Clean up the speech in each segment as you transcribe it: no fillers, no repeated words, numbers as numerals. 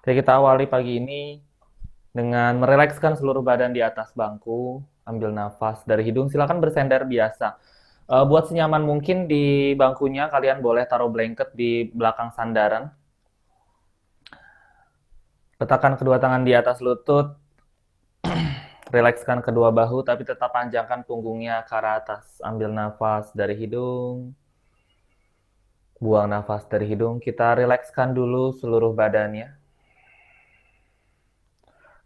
Oke, kita awali pagi ini dengan merelekskan seluruh badan di atas bangku. Ambil nafas dari hidung, silakan bersender biasa. Buat senyaman mungkin di bangkunya, kalian boleh taruh blanket di belakang sandaran. Letakkan kedua tangan di atas lutut, rilekskan kedua bahu, tapi tetap panjangkan punggungnya ke arah atas. Ambil nafas dari hidung, buang nafas dari hidung. Kita rilekskan dulu seluruh badannya.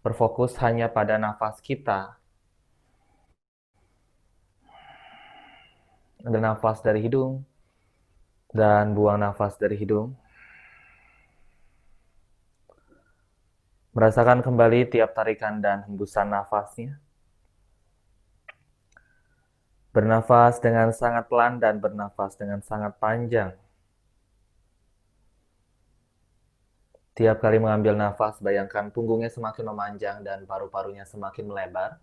Berfokus hanya pada nafas kita. Ambil nafas dari hidung, dan buang nafas dari hidung. Merasakan kembali tiap tarikan dan hembusan nafasnya. Bernafas dengan sangat pelan dan bernafas dengan sangat panjang. Tiap kali mengambil nafas, bayangkan punggungnya semakin memanjang dan paru-parunya semakin melebar.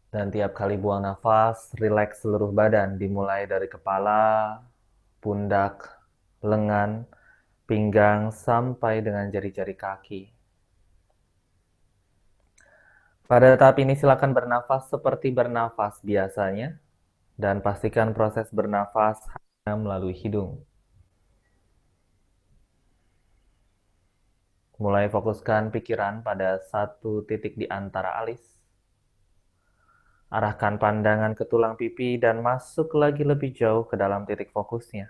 Dan tiap kali buang nafas, rileks seluruh badan, dimulai dari kepala, pundak, lengan, pinggang, sampai dengan jari-jari kaki. Pada tahap ini silakan bernafas seperti bernafas biasanya, dan pastikan proses bernafas hanya melalui hidung. Mulai fokuskan pikiran pada satu titik di antara alis. Arahkan pandangan ke tulang pipi dan masuk lagi lebih jauh ke dalam titik fokusnya.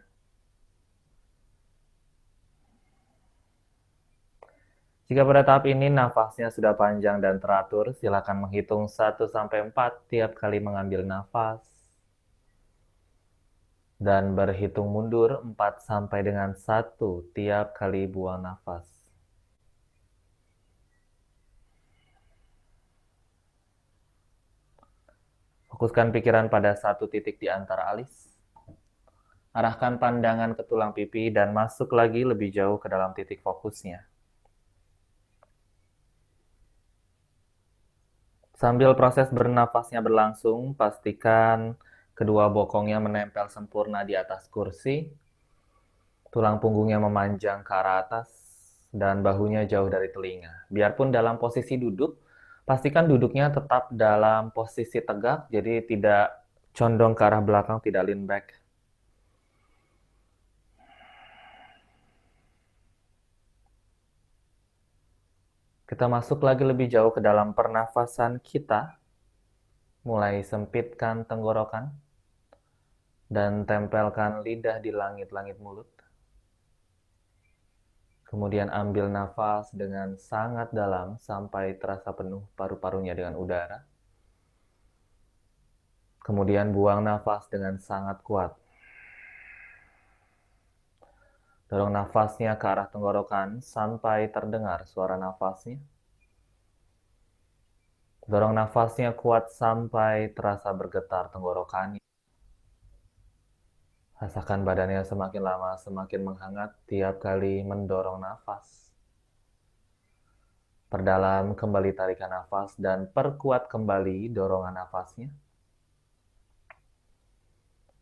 Jika pada tahap ini nafasnya sudah panjang dan teratur, silakan menghitung 1-4 tiap kali mengambil nafas. Dan berhitung mundur 4-1 tiap kali buang nafas. Fokuskan pikiran pada satu titik di antara alis. Arahkan pandangan ke tulang pipi dan masuk lagi lebih jauh ke dalam titik fokusnya. Sambil proses bernafasnya berlangsung, pastikan kedua bokongnya menempel sempurna di atas kursi, tulang punggungnya memanjang ke arah atas, dan bahunya jauh dari telinga. Biarpun dalam posisi duduk, pastikan duduknya tetap dalam posisi tegak, jadi tidak condong ke arah belakang, tidak lean back. Kita masuk lagi lebih jauh ke dalam pernafasan kita. Mulai sempitkan tenggorokan dan tempelkan lidah di langit-langit mulut. Kemudian ambil nafas dengan sangat dalam sampai terasa penuh paru-parunya dengan udara. Kemudian buang nafas dengan sangat kuat. Dorong nafasnya ke arah tenggorokan sampai terdengar suara nafasnya. Dorong nafasnya kuat sampai terasa bergetar tenggorokannya. Rasakan badannya semakin lama semakin menghangat tiap kali mendorong nafas. Perdalam kembali tarikan nafas dan perkuat kembali dorongan nafasnya.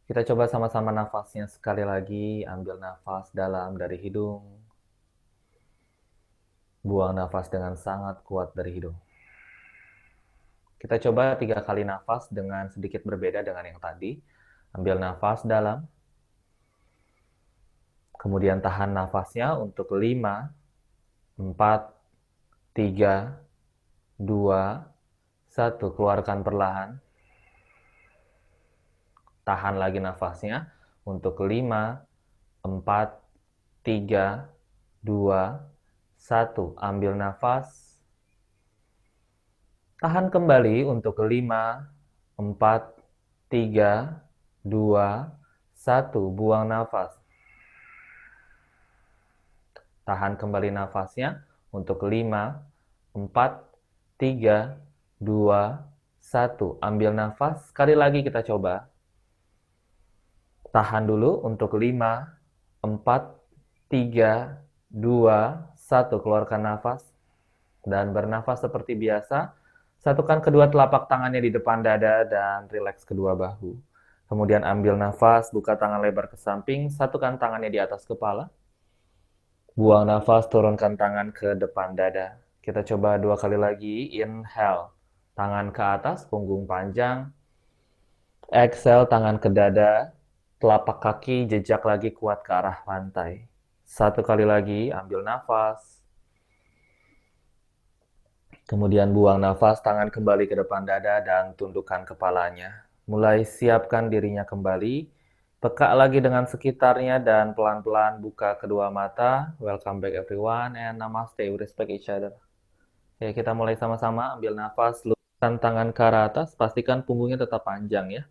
Kita coba sama-sama nafasnya sekali lagi. Ambil nafas dalam dari hidung. Buang nafas dengan sangat kuat dari hidung. Kita coba 3 kali nafas dengan sedikit berbeda dengan yang tadi. Ambil nafas dalam. Kemudian tahan nafasnya untuk 5, 4, 3, 2, 1. Keluarkan perlahan. Tahan lagi nafasnya untuk 5, 4, 3, 2, 1. Ambil nafas. Tahan kembali untuk 5, 4, 3, 2, 1. Buang nafas. Tahan kembali nafasnya untuk 5, 4, 3, 2, 1. Ambil nafas. Sekali lagi kita coba. Tahan dulu untuk 5, 4, 3, 2, 1. Keluarkan nafas. Dan bernafas seperti biasa. Satukan kedua telapak tangannya di depan dada dan rileks kedua bahu. Kemudian ambil nafas, buka tangan lebar ke samping, satukan tangannya di atas kepala. Buang nafas, turunkan tangan ke depan dada. Kita coba 2 kali lagi. Inhale, tangan ke atas, punggung panjang. Exhale, tangan ke dada, telapak kaki jejak lagi kuat ke arah pantai. 1 kali lagi, ambil nafas. Kemudian buang nafas, tangan kembali ke depan dada dan tundukkan kepalanya. Mulai siapkan dirinya kembali. Peka lagi dengan sekitarnya dan pelan-pelan buka kedua mata. Welcome back everyone and namaste. We respect each other. Oke, kita mulai sama-sama. Ambil nafas, luruskan tangan ke arah atas. Pastikan punggungnya tetap panjang ya.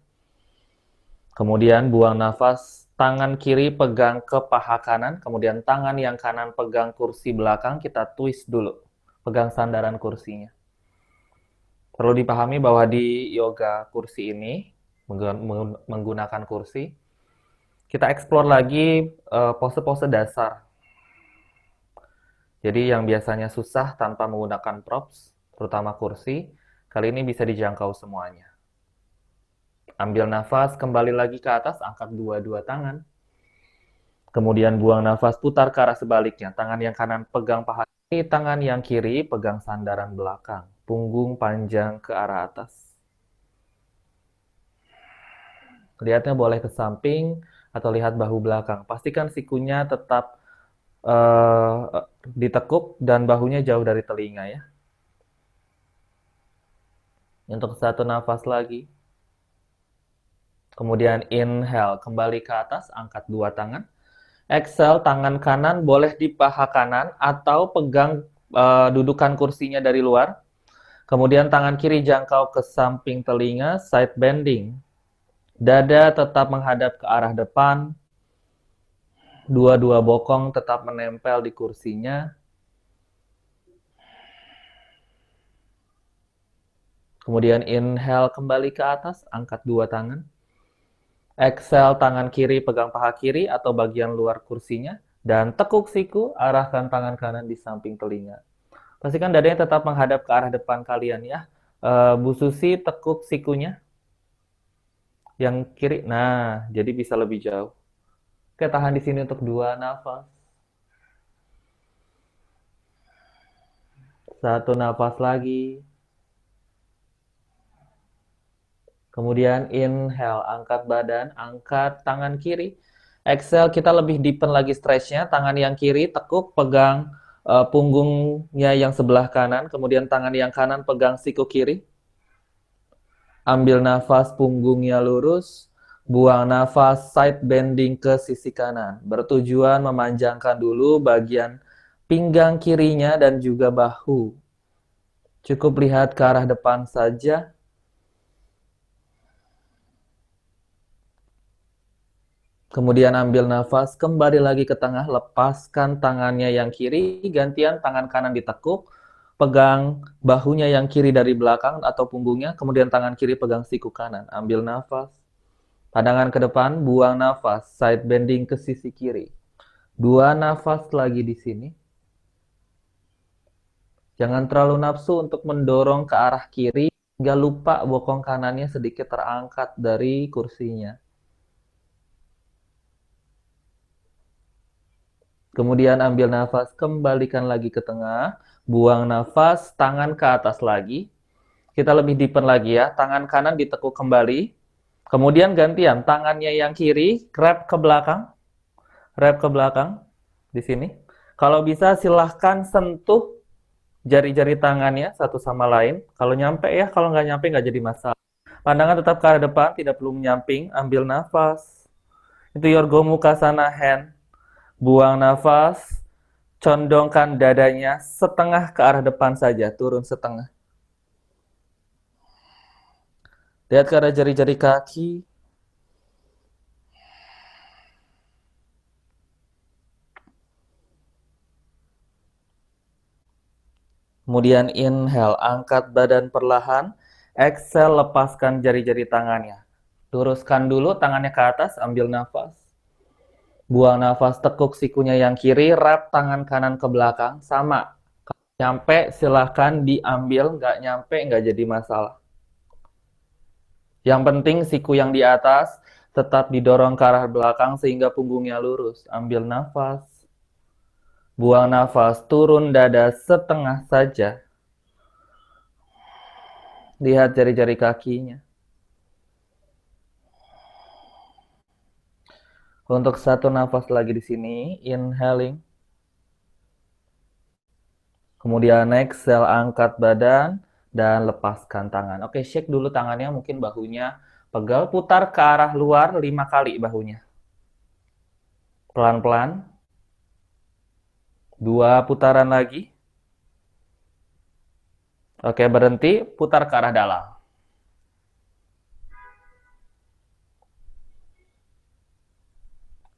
Kemudian buang nafas, tangan kiri pegang ke paha kanan, kemudian tangan yang kanan pegang kursi belakang, kita twist dulu. Pegang sandaran kursinya. Perlu dipahami bahwa di yoga kursi ini, menggunakan kursi, kita explore lagi pose-pose dasar. Jadi yang biasanya susah tanpa menggunakan props, terutama kursi, kali ini bisa dijangkau semuanya. Ambil nafas, kembali lagi ke atas, angkat dua-dua tangan. Kemudian buang nafas, putar ke arah sebaliknya. Tangan yang kanan pegang paha kiri, tangan yang kiri pegang sandaran belakang. Punggung panjang ke arah atas. Lihatnya boleh ke samping atau lihat bahu belakang. Pastikan sikunya tetap ditekuk dan bahunya jauh dari telinga ya. Untuk 1 nafas lagi. Kemudian inhale, kembali ke atas, angkat 2 tangan. Exhale, tangan kanan boleh di paha kanan atau pegang dudukan kursinya dari luar. Kemudian tangan kiri jangkau ke samping telinga, side bending. Dada tetap menghadap ke arah depan. Dua-dua bokong tetap menempel di kursinya. Kemudian inhale kembali ke atas, angkat 2 tangan. Exhale, tangan kiri pegang paha kiri atau bagian luar kursinya. Dan tekuk siku, arahkan tangan kanan di samping telinga. Pastikan dadanya tetap menghadap ke arah depan kalian ya. Bu Susi tekuk sikunya. Yang kiri, nah jadi bisa lebih jauh. Oke, tahan di sini untuk 2 nafas. 1 nafas lagi. Kemudian inhale, angkat badan, angkat tangan kiri. Exhale, kita lebih deepen lagi stretchnya. Tangan yang kiri tekuk, pegang punggungnya yang sebelah kanan. Kemudian tangan yang kanan pegang siku kiri. Ambil nafas, punggungnya lurus. Buang nafas, side bending ke sisi kanan. Bertujuan memanjangkan dulu bagian pinggang kirinya dan juga bahu. Cukup lihat ke arah depan saja. Kemudian ambil nafas, kembali lagi ke tengah, lepaskan tangannya yang kiri, gantian tangan kanan ditekuk, pegang bahunya yang kiri dari belakang atau punggungnya, kemudian tangan kiri pegang siku kanan. Ambil nafas, pandangan ke depan, buang nafas, side bending ke sisi kiri. 2 nafas lagi di sini. Jangan terlalu nafsu untuk mendorong ke arah kiri, hingga lupa bokong kanannya sedikit terangkat dari kursinya. Kemudian ambil nafas, kembalikan lagi ke tengah. Buang nafas, tangan ke atas lagi. Kita lebih deepen lagi ya. Tangan kanan ditekuk kembali. Kemudian gantian, tangannya yang kiri, grab ke belakang. Grab ke belakang. Di sini. Kalau bisa silahkan sentuh jari-jari tangannya satu sama lain. Kalau nyampe ya, kalau nggak nyampe nggak jadi masalah. Pandangan tetap ke arah depan, tidak perlu menyamping. Ambil nafas. Itu your Gomukhasana hand. Buang nafas. Condongkan dadanya setengah ke arah depan saja, turun setengah. Lihat ke arah jari-jari kaki. Kemudian inhale, angkat badan perlahan. Exhale, lepaskan jari-jari tangannya. Luruskan dulu tangannya ke atas, ambil nafas. Buang nafas, tekuk sikunya yang kiri, wrap tangan kanan ke belakang, sama. Kalau nyampe silahkan diambil, nggak nyampe nggak jadi masalah. Yang penting siku yang di atas tetap didorong ke arah belakang sehingga punggungnya lurus. Ambil nafas. Buang nafas, turun dada setengah saja. Lihat jari-jari kakinya. Untuk satu nafas lagi di sini, inhaling. Kemudian exhale, angkat badan dan lepaskan tangan. Oke, shake dulu tangannya, mungkin bahunya pegal. Putar ke arah luar 5 kali bahunya. Pelan-pelan. 2 putaran lagi. Oke, berhenti, putar ke arah dalam.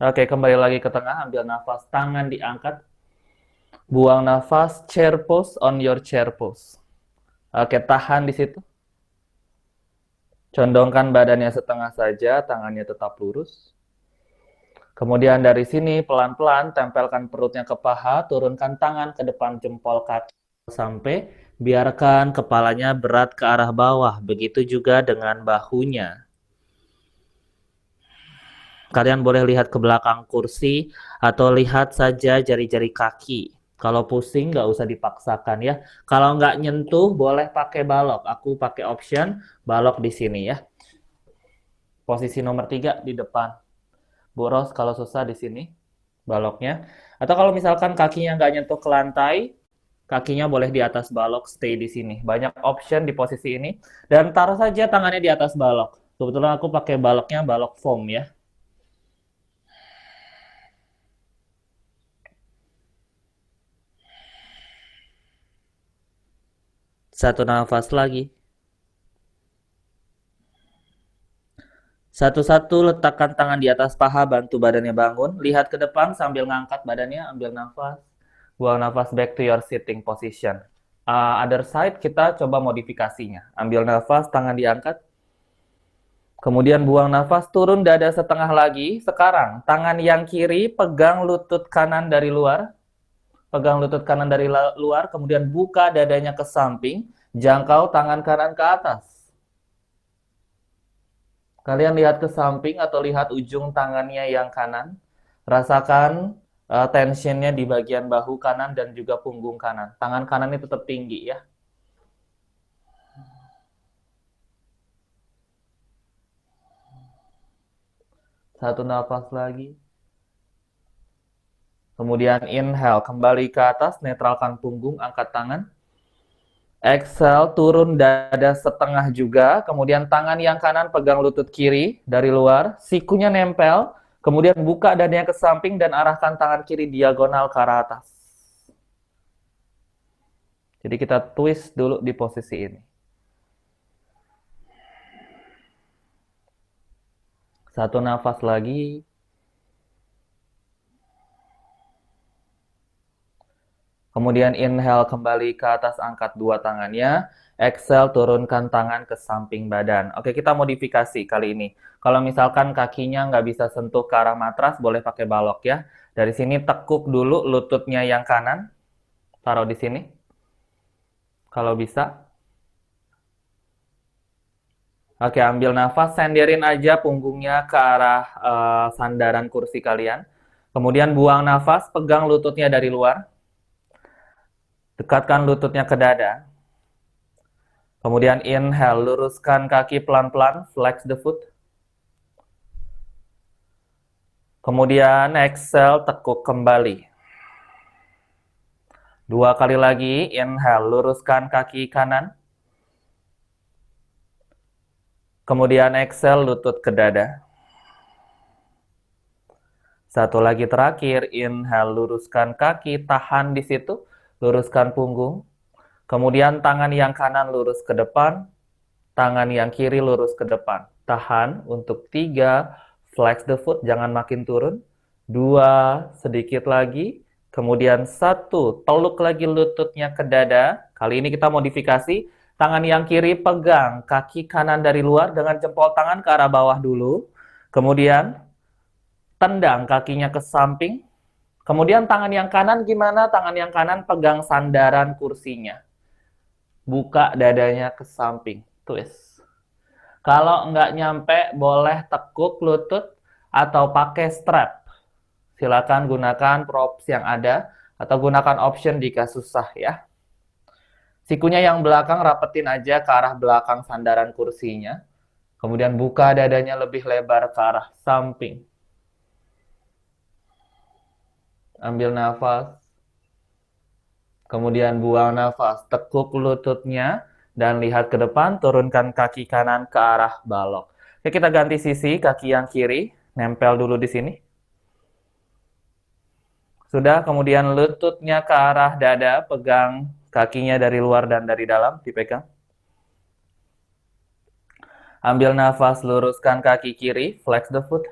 Oke, kembali lagi ke tengah, ambil nafas, tangan diangkat. Buang nafas, chair pose on your chair pose. Oke, tahan di situ. Condongkan badannya setengah saja, tangannya tetap lurus. Kemudian dari sini pelan-pelan tempelkan perutnya ke paha, turunkan tangan ke depan jempol kaki sampai biarkan kepalanya berat ke arah bawah. Begitu juga dengan bahunya. Kalian boleh lihat ke belakang kursi atau lihat saja jari-jari kaki. Kalau pusing nggak usah dipaksakan ya. Kalau nggak nyentuh boleh pakai balok. Aku pakai option balok di sini ya. Posisi nomor 3 di depan. Bu Ros kalau susah di sini baloknya. Atau kalau misalkan kakinya nggak nyentuh ke lantai, kakinya boleh di atas balok, stay di sini. Banyak option di posisi ini. Dan taruh saja tangannya di atas balok. Kebetulan aku pakai baloknya balok foam ya. Satu nafas lagi. Satu-satu letakkan tangan di atas paha, bantu badannya bangun. Lihat ke depan sambil ngangkat badannya, ambil nafas. Buang nafas back to your sitting position. Other side kita coba modifikasinya. Ambil nafas, tangan diangkat. Kemudian buang nafas, turun dada setengah lagi. Sekarang, tangan yang kiri pegang lutut kanan dari luar. Pegang lutut kanan dari luar, kemudian buka dadanya ke samping. Jangkau tangan kanan ke atas. Kalian lihat ke samping atau lihat ujung tangannya yang kanan. Rasakan tensionnya di bagian bahu kanan dan juga punggung kanan. Tangan kanannya tetap tinggi ya. Satu nafas lagi. Kemudian inhale, kembali ke atas, netralkan punggung, angkat tangan. Exhale, turun dada setengah juga. Kemudian tangan yang kanan pegang lutut kiri dari luar. Sikunya nempel. Kemudian buka dadanya ke samping dan arahkan tangan kiri diagonal ke arah atas. Jadi kita twist dulu di posisi ini. Satu nafas lagi. Kemudian inhale kembali ke atas, angkat dua tangannya. Exhale, turunkan tangan ke samping badan. Oke, kita modifikasi kali ini. Kalau misalkan kakinya nggak bisa sentuh ke arah matras, boleh pakai balok ya. Dari sini tekuk dulu lututnya yang kanan. Taruh di sini. Kalau bisa. Oke, ambil nafas, senderin aja punggungnya ke arah sandaran kursi kalian. Kemudian buang nafas, pegang lututnya dari luar. Dekatkan lututnya ke dada. Kemudian inhale, luruskan kaki pelan-pelan, flex the foot. Kemudian exhale, tekuk kembali. 2 kali lagi, inhale, luruskan kaki kanan. Kemudian exhale, lutut ke dada. Satu lagi terakhir, inhale, luruskan kaki, tahan di situ, luruskan punggung. Kemudian tangan yang kanan lurus ke depan, tangan yang kiri lurus ke depan. Tahan untuk 3, flex the foot, jangan makin turun. 2, sedikit lagi. Kemudian 1, peluk lagi lututnya ke dada. Kali ini kita modifikasi. Tangan yang kiri pegang kaki kanan dari luar dengan jempol tangan ke arah bawah dulu. Kemudian tendang kakinya ke samping. Kemudian tangan yang kanan gimana? Tangan yang kanan pegang sandaran kursinya. Buka dadanya ke samping. Twist. Kalau nggak nyampe, boleh tekuk lutut atau pakai strap. Silakan gunakan props yang ada. Atau gunakan option jika susah ya. Sikunya yang belakang rapetin aja ke arah belakang sandaran kursinya. Kemudian buka dadanya lebih lebar ke arah samping. Ambil nafas. Kemudian buang nafas. Tekuk lututnya dan lihat ke depan. Turunkan kaki kanan ke arah balok. Oke, kita ganti sisi. Kaki yang kiri nempel dulu di sini. Sudah, kemudian lututnya ke arah dada. Pegang kakinya dari luar dan dari dalam. Dipegang. Ambil nafas, luruskan kaki kiri. Flex the foot.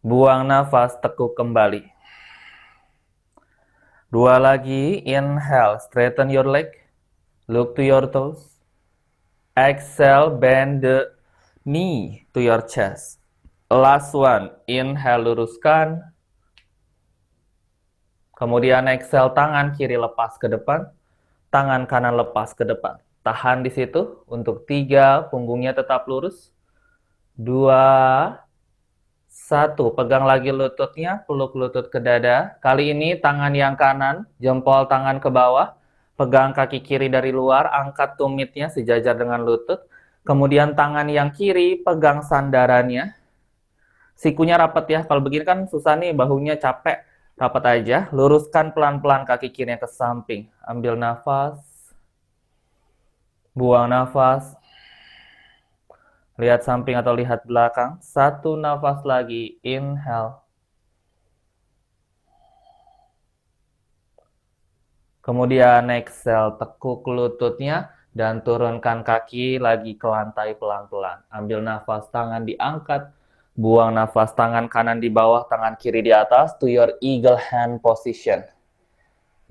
Buang nafas, tekuk kembali. Dua lagi, inhale, straighten your leg, look to your toes. Exhale, bend the knee to your chest. Last one, inhale, luruskan. Kemudian exhale, tangan kiri lepas ke depan, tangan kanan lepas ke depan. Tahan di situ untuk 3, punggungnya tetap lurus. 2, 1, pegang lagi lututnya, peluk lutut ke dada. Kali ini tangan yang kanan, jempol tangan ke bawah. Pegang kaki kiri dari luar, angkat tumitnya sejajar dengan lutut. Kemudian tangan yang kiri, pegang sandarannya. Sikunya rapat ya, kalau begini kan susah nih, bahunya capek. Rapat aja, luruskan pelan-pelan kaki kirinya ke samping. Ambil nafas. Buang nafas. Lihat samping atau lihat belakang. 1 nafas lagi, inhale. Kemudian exhale, tekuk lututnya dan turunkan kaki lagi ke lantai pelan-pelan. Ambil nafas, tangan diangkat. Buang nafas, tangan kanan di bawah, tangan kiri di atas to your eagle hand position.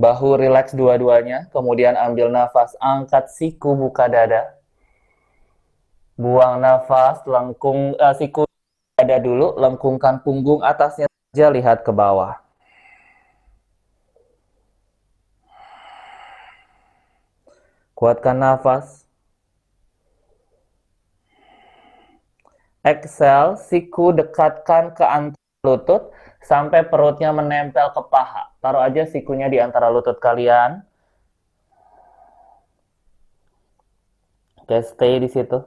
Bahu rileks dua-duanya. Kemudian ambil nafas, angkat siku, buka dada. Buang nafas, lengkung siku dada dulu, lengkungkan punggung atasnya saja, lihat ke bawah. Kuatkan nafas. Exhale, siku dekatkan ke antara lutut sampai perutnya menempel ke paha. Taruh aja sikunya di antara lutut kalian. Oke, stay di situ.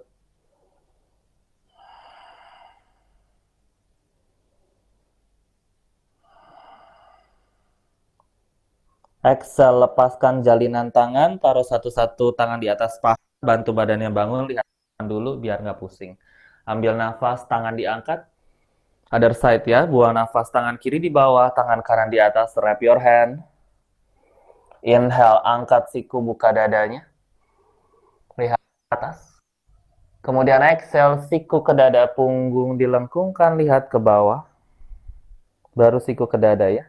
Exhale, lepaskan jalinan tangan, taruh satu-satu tangan di atas paha, bantu badannya bangun, lihat dulu biar nggak pusing. Ambil nafas, tangan diangkat. Other side ya, buang nafas, tangan kiri di bawah, tangan kanan di atas, wrap your hand. Inhale, angkat siku, buka dadanya. Lihat ke atas. Kemudian exhale, siku ke dada, punggung dilengkungkan, lihat ke bawah. Baru siku ke dada ya.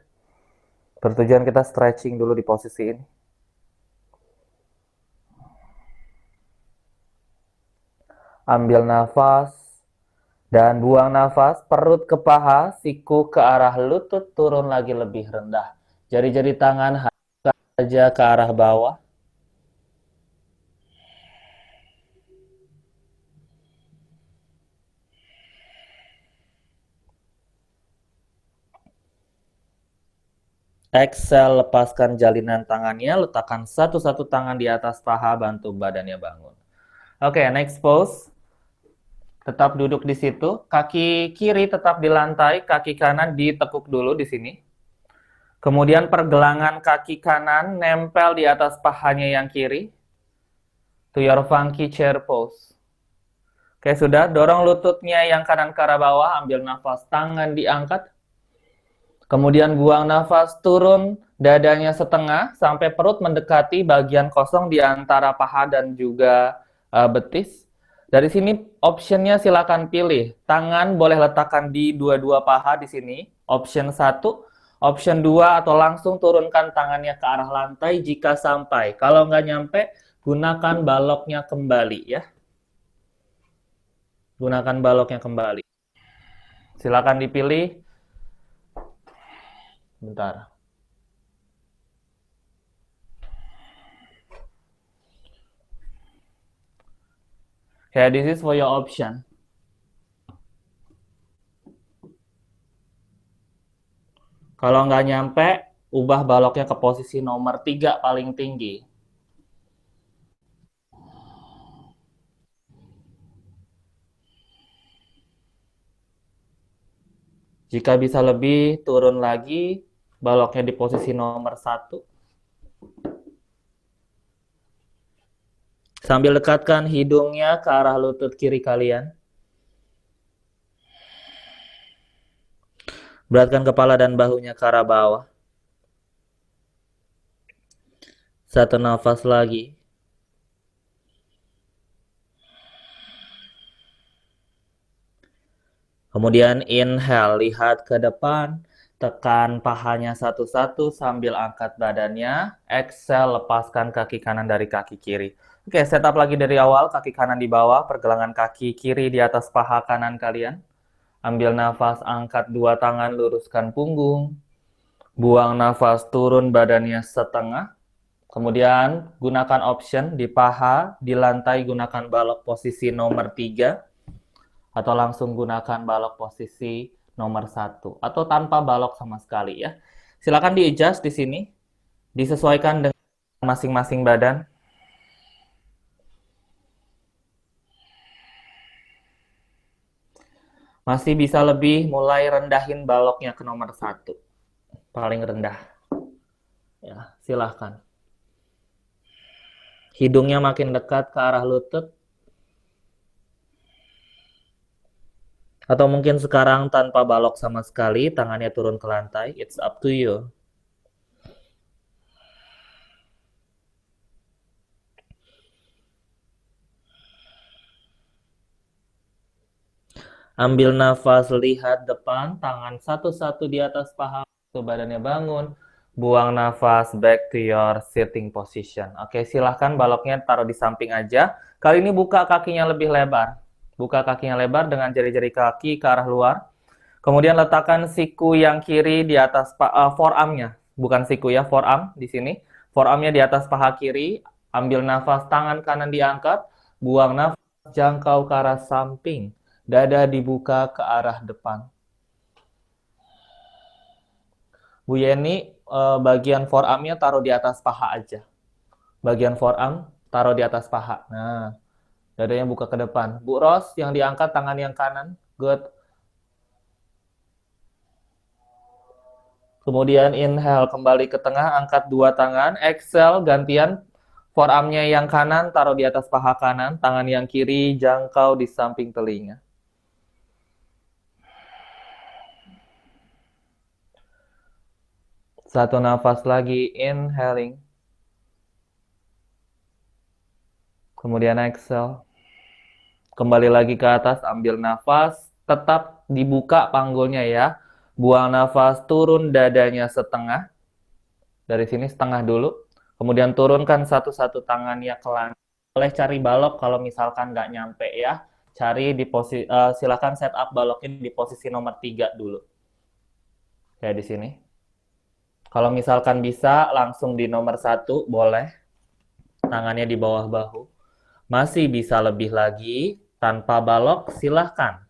Bertujuan kita stretching dulu di posisi ini. Ambil nafas. Dan buang nafas, perut ke paha, siku ke arah lutut, turun lagi lebih rendah. Jari-jari tangan saja ke arah bawah. Exhale, lepaskan jalinan tangannya, letakkan satu-satu tangan di atas paha, bantu badannya bangun. Oke, next pose. Tetap duduk di situ, kaki kiri tetap di lantai, kaki kanan ditekuk dulu di sini. Kemudian pergelangan kaki kanan nempel di atas pahanya yang kiri. To your funky chair pose. Oke, sudah. Dorong lututnya yang kanan ke arah bawah, ambil nafas, tangan diangkat. Kemudian buang nafas, turun dadanya setengah sampai perut mendekati bagian kosong di antara paha dan juga betis. Dari sini optionnya silakan pilih. Tangan boleh letakkan di dua-dua paha di sini. Option 1, option 2 atau langsung turunkan tangannya ke arah lantai jika sampai. Kalau nggak nyampe, gunakan baloknya kembali ya. Gunakan baloknya kembali. Silakan dipilih. Bentar. Okay, this is for your option. Kalau nggak nyampe, ubah baloknya ke posisi nomor 3 paling tinggi. Jika bisa lebih, turun lagi baloknya di posisi nomor 1. Sambil dekatkan hidungnya ke arah lutut kiri kalian. Beratkan kepala dan bahunya ke arah bawah. Satu nafas lagi. Kemudian inhale, lihat ke depan. Tekan pahanya satu-satu sambil angkat badannya. Exhale, lepaskan kaki kanan dari kaki kiri. Oke, setup lagi dari awal. Kaki kanan di bawah, pergelangan kaki kiri di atas paha kanan kalian. Ambil nafas, angkat dua tangan, luruskan punggung. Buang nafas, turun badannya setengah. Kemudian gunakan option di paha, di lantai gunakan balok posisi nomor 3. Atau langsung gunakan balok posisi nomor 1. Atau tanpa balok sama sekali ya. Silakan di-adjust di sini. Disesuaikan dengan masing-masing badan. Masih bisa lebih, mulai rendahin baloknya ke nomor 1. Paling rendah. Ya, silahkan. Hidungnya makin dekat ke arah lutut. Atau mungkin sekarang tanpa balok sama sekali, tangannya turun ke lantai. It's up to you. Ambil nafas, lihat depan, tangan satu-satu di atas paha, badannya bangun. Buang nafas, back to your sitting position. Oke, silahkan baloknya taruh di samping aja. Kali ini buka kakinya lebih lebar. Buka kakinya lebar dengan jari-jari kaki ke arah luar. Kemudian letakkan siku yang kiri di atas forearmnya. Bukan siku ya, forearm di sini. Forearmnya di atas paha kiri. Ambil nafas, tangan kanan diangkat. Buang nafas, jangkau ke arah samping. Dada dibuka ke arah depan. Bu Yeni, bagian forearmnya taruh di atas paha aja. Bagian forearm taruh di atas paha. Nah, dadanya buka ke depan. Bu Ros, yang diangkat tangan yang kanan. Good. Kemudian inhale, kembali ke tengah, angkat dua tangan. Exhale, gantian. Forearmnya yang kanan taruh di atas paha kanan. Tangan yang kiri jangkau di samping telinga. Satu nafas lagi, inhaling. Kemudian exhale. Kembali lagi ke atas, ambil nafas. Tetap dibuka panggulnya ya. Buang nafas, turun dadanya setengah. Dari sini setengah dulu. Kemudian turunkan satu-satu tangannya ke lantai. Boleh cari balok kalau misalkan nggak nyampe ya. Cari di posisi, silakan setup baloknya di posisi nomor 3 dulu. Kayak di sini. Kalau misalkan bisa langsung di nomor 1 boleh. Tangannya di bawah bahu. Masih bisa lebih lagi tanpa balok, silahkan.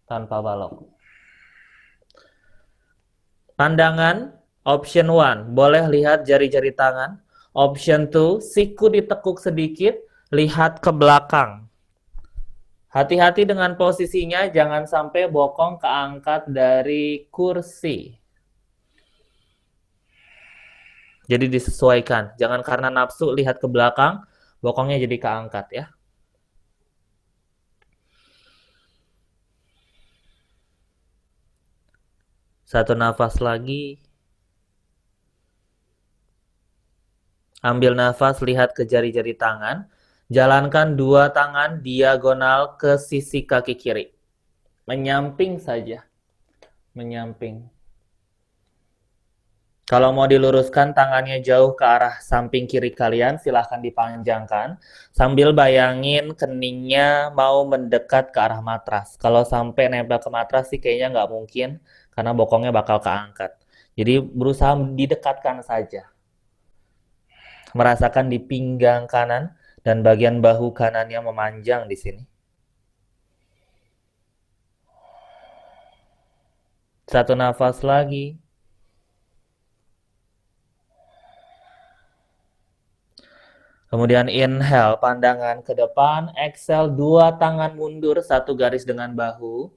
Tanpa balok. Pandangan, option 1, boleh lihat jari-jari tangan. Option 2, siku ditekuk sedikit, lihat ke belakang. Hati-hati dengan posisinya, jangan sampai bokong keangkat dari kursi. Jadi disesuaikan, jangan karena nafsu lihat ke belakang, bokongnya jadi keangkat ya. Satu nafas lagi. Ambil nafas, lihat ke jari-jari tangan. Jalankan dua tangan diagonal ke sisi kaki kiri. Menyamping saja. Menyamping. Kalau mau diluruskan tangannya jauh ke arah samping kiri kalian, silahkan dipanjangkan. Sambil bayangin keningnya mau mendekat ke arah matras. Kalau sampai nempel ke matras sih kayaknya nggak mungkin, karena bokongnya bakal keangkat. Jadi berusaha didekatkan saja. Merasakan di pinggang kanan dan bagian bahu kanannya memanjang di sini. Satu nafas lagi. Kemudian inhale, pandangan ke depan. Exhale, dua tangan mundur, satu garis dengan bahu.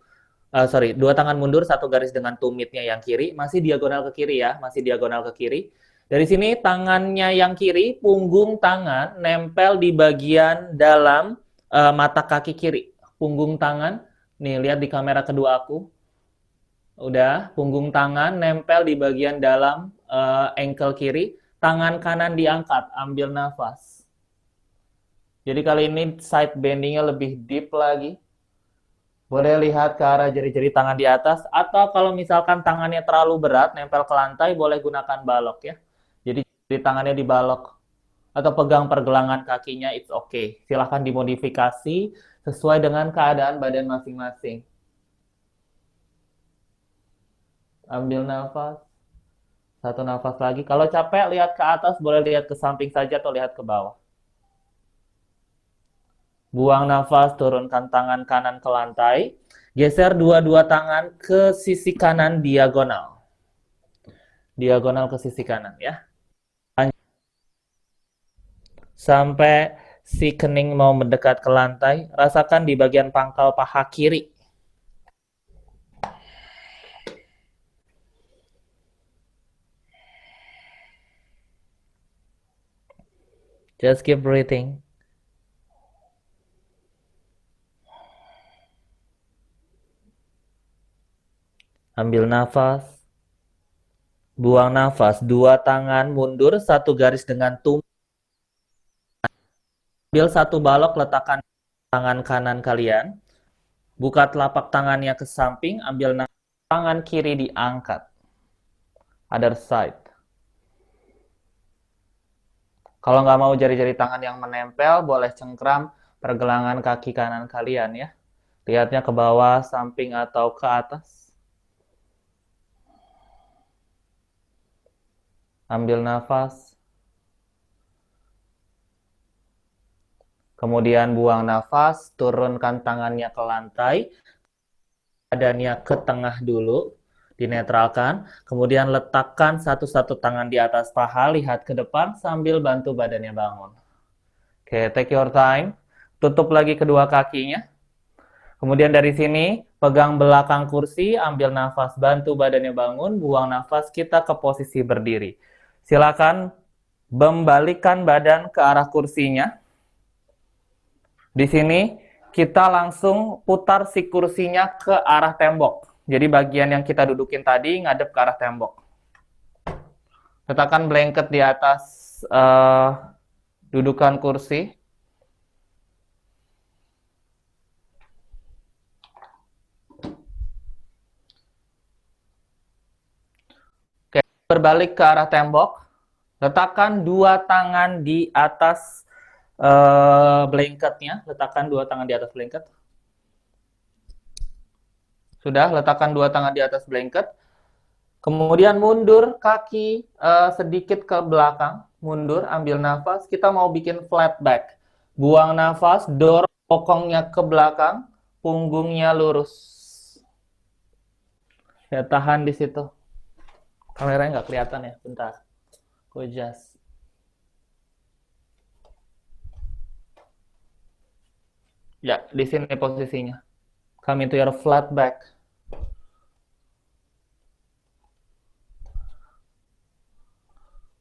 Dua tangan mundur, satu garis dengan tumitnya yang kiri. Masih diagonal ke kiri ya, masih diagonal ke kiri. Dari sini tangannya yang kiri, punggung tangan nempel di bagian dalam mata kaki kiri. Punggung tangan, nih lihat di kamera kedua aku. Udah, punggung tangan nempel di bagian dalam ankle kiri. Tangan kanan diangkat, ambil nafas. Jadi kali ini side bendingnya lebih deep lagi. Boleh lihat ke arah jari-jari tangan di atas, atau kalau misalkan tangannya terlalu berat, nempel ke lantai, boleh gunakan balok ya. Jadi jari tangannya dibalok, atau pegang pergelangan kakinya, it's okay. Silahkan dimodifikasi sesuai dengan keadaan badan masing-masing. Ambil nafas, satu nafas lagi. Kalau capek, lihat ke atas, boleh lihat ke samping saja atau lihat ke bawah. Buang nafas, turunkan tangan kanan ke lantai. Geser dua-dua tangan ke sisi kanan diagonal. Diagonal ke sisi kanan ya. Sampai si kening mau mendekat ke lantai. Rasakan di bagian pangkal paha kiri. Just keep breathing. Ambil nafas. Buang nafas. Dua tangan mundur, satu garis dengan tumit. Ambil satu balok, letakkan tangan kanan kalian. Buka telapak tangannya ke samping, ambil nafas. Tangan kiri diangkat. Other side. Kalau nggak mau jari-jari tangan yang menempel, boleh cengkram pergelangan kaki kanan kalian ya. Lihatnya ke bawah, samping, atau ke atas. Ambil nafas. Kemudian buang nafas, turunkan tangannya ke lantai. Badannya ke tengah dulu, dinetralkan. Kemudian letakkan satu-satu tangan di atas paha, lihat ke depan sambil bantu badannya bangun. Oke, take your time. Tutup lagi kedua kakinya. Kemudian dari sini, pegang belakang kursi, ambil nafas, bantu badannya bangun, buang nafas, kita ke posisi berdiri. Silakan membalikkan badan ke arah kursinya. Di sini, kita langsung putar si kursinya ke arah tembok. Jadi bagian yang kita dudukin tadi ngadep ke arah tembok. Letakkan blanket di atas dudukan kursi. Oke, berbalik ke arah tembok. Letakkan dua tangan di atas blanketnya. Letakkan dua tangan di atas blanket. Sudah, letakkan dua tangan di atas blanket. Kemudian mundur kaki sedikit ke belakang. Mundur, ambil nafas. Kita mau bikin flat back. Buang nafas, dorong bokongnya ke belakang. Punggungnya lurus. Ya, tahan di situ. Kameranya nggak kelihatan ya, bentar. Aku adjust. Ya, di sini posisinya. Come into your flat back.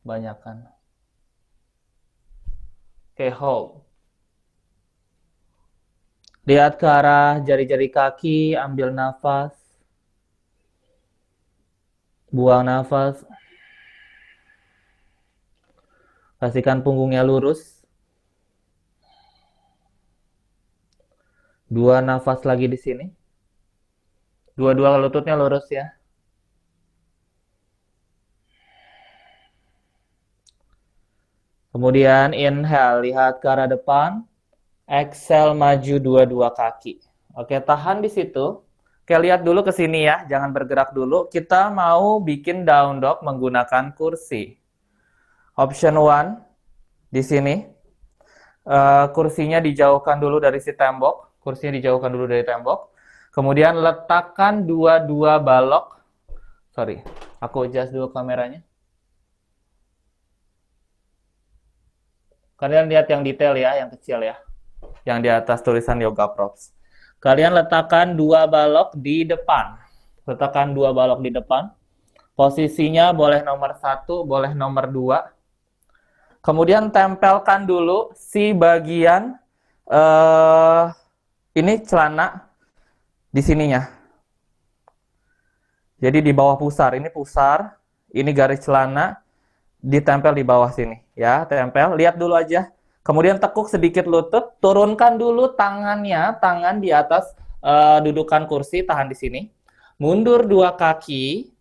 Banyakan. Oke, hold. Lihat ke arah jari-jari kaki, ambil nafas. Buang nafas. Pastikan punggungnya lurus. Dua nafas lagi di sini. Dua-dua lututnya lurus ya. Kemudian inhale, lihat ke arah depan. Exhale, maju dua-dua kaki. Oke, tahan di situ. Oke, lihat dulu ke sini ya, jangan bergerak dulu. Kita mau bikin down dog menggunakan kursi. Option 1 di sini. Kursinya dijauhkan dulu dari si tembok. Kursinya dijauhkan dulu dari tembok. Kemudian letakkan dua-dua balok. Sorry, aku adjust dulu kameranya. Kalian lihat yang detail ya, yang kecil ya. Yang di atas tulisan yoga props. Kalian letakkan 2 balok di depan. Letakkan 2 balok di depan. Posisinya boleh nomor 1, boleh nomor 2. Kemudian tempelkan dulu si bagian ini celana di sininya. Jadi di bawah pusar, ini garis celana, ditempel di bawah sini. Ya, tempel, lihat dulu aja. Kemudian tekuk sedikit lutut, turunkan dulu tangannya, tangan di atas dudukan kursi, tahan di sini. Mundur 2 kaki,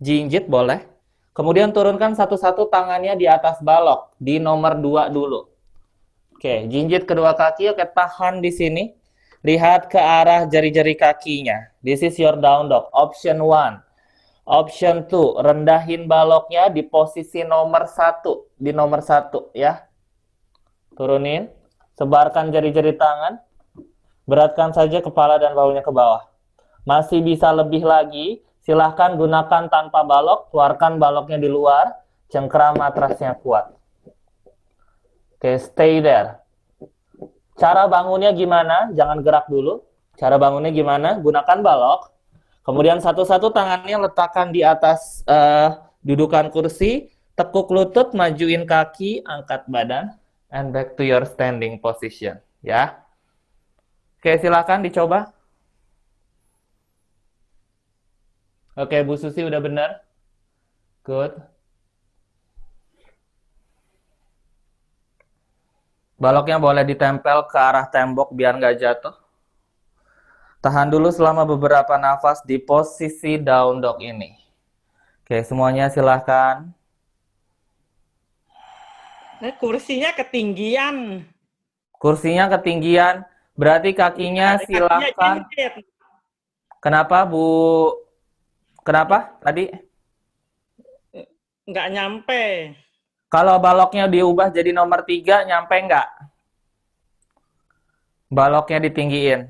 jinjit boleh. Kemudian turunkan satu-satu tangannya di atas balok, di nomor 2 dulu. Oke, jinjit kedua kaki, oke, tahan di sini. Lihat ke arah jari-jari kakinya. This is your down dog. Option 1. Option 2, rendahin baloknya di posisi nomor 1. Di nomor 1 ya. Turunin. Sebarkan jari-jari tangan. Beratkan saja kepala dan bahunya ke bawah. Masih bisa lebih lagi. Silahkan gunakan tanpa balok, keluarkan baloknya di luar, cengkram matrasnya kuat. Oke, stay there. Cara bangunnya gimana? Jangan gerak dulu. Cara bangunnya gimana? Gunakan balok. Kemudian satu-satu tangannya letakkan di atas dudukan kursi, tekuk lutut, majuin kaki, angkat badan, and back to your standing position. Ya. Oke, silakan dicoba. Oke, Bu Susi udah benar. Good. Baloknya boleh ditempel ke arah tembok biar nggak jatuh. Tahan dulu selama beberapa nafas di posisi down dog ini. Oke, semuanya silahkan. Kursinya ketinggian. Kursinya ketinggian, berarti kakinya silahkan. Kenapa, Bu? Kenapa tadi? Nggak nyampe. Kalau baloknya diubah jadi nomor 3, nyampe nggak? Baloknya ditinggiin.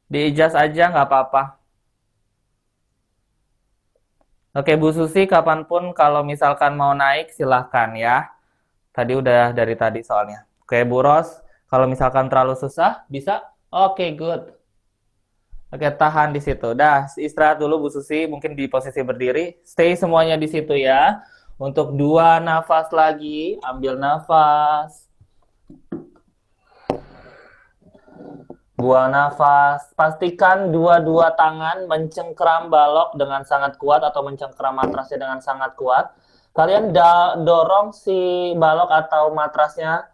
Di-adjust aja, nggak apa-apa. Oke, Bu Susi, kapanpun kalau misalkan mau naik, silahkan ya. Tadi udah dari tadi soalnya. Oke, Bu Ros, kalau misalkan terlalu susah, bisa? Oke, good. Oke, tahan di situ. Dah, istirahat dulu Bu Susi, mungkin di posisi berdiri. Stay semuanya di situ ya. Untuk 2 nafas lagi, ambil nafas. Buang nafas. Pastikan dua-dua tangan mencengkeram balok dengan sangat kuat atau mencengkeram matrasnya dengan sangat kuat. Kalian dorong si balok atau matrasnya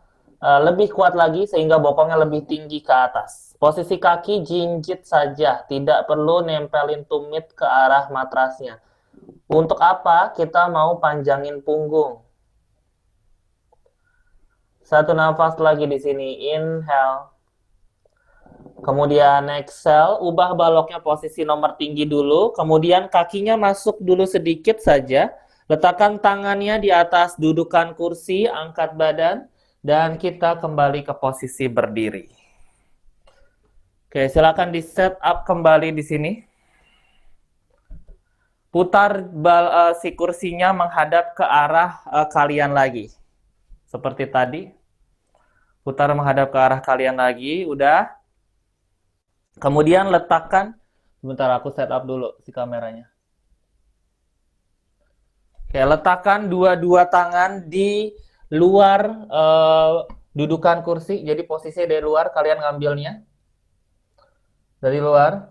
lebih kuat lagi sehingga bokongnya lebih tinggi ke atas. Posisi kaki jinjit saja, tidak perlu nempelin tumit ke arah matrasnya. Untuk apa? Kita mau panjangin punggung. Satu nafas lagi di sini, inhale. Kemudian exhale, ubah baloknya posisi nomor tinggi dulu, kemudian kakinya masuk dulu sedikit saja. Letakkan tangannya di atas dudukan kursi, angkat badan, dan kita kembali ke posisi berdiri. Oke, silakan di set up kembali di sini. Putar si kursinya menghadap ke arah kalian lagi. Seperti tadi. Putar menghadap ke arah kalian lagi, udah. Kemudian letakkan, sebentar aku set up dulu si kameranya. Oke, letakkan dua-dua tangan di luar dudukan kursi. Jadi posisinya dari luar, kalian ngambilnya. Dari luar.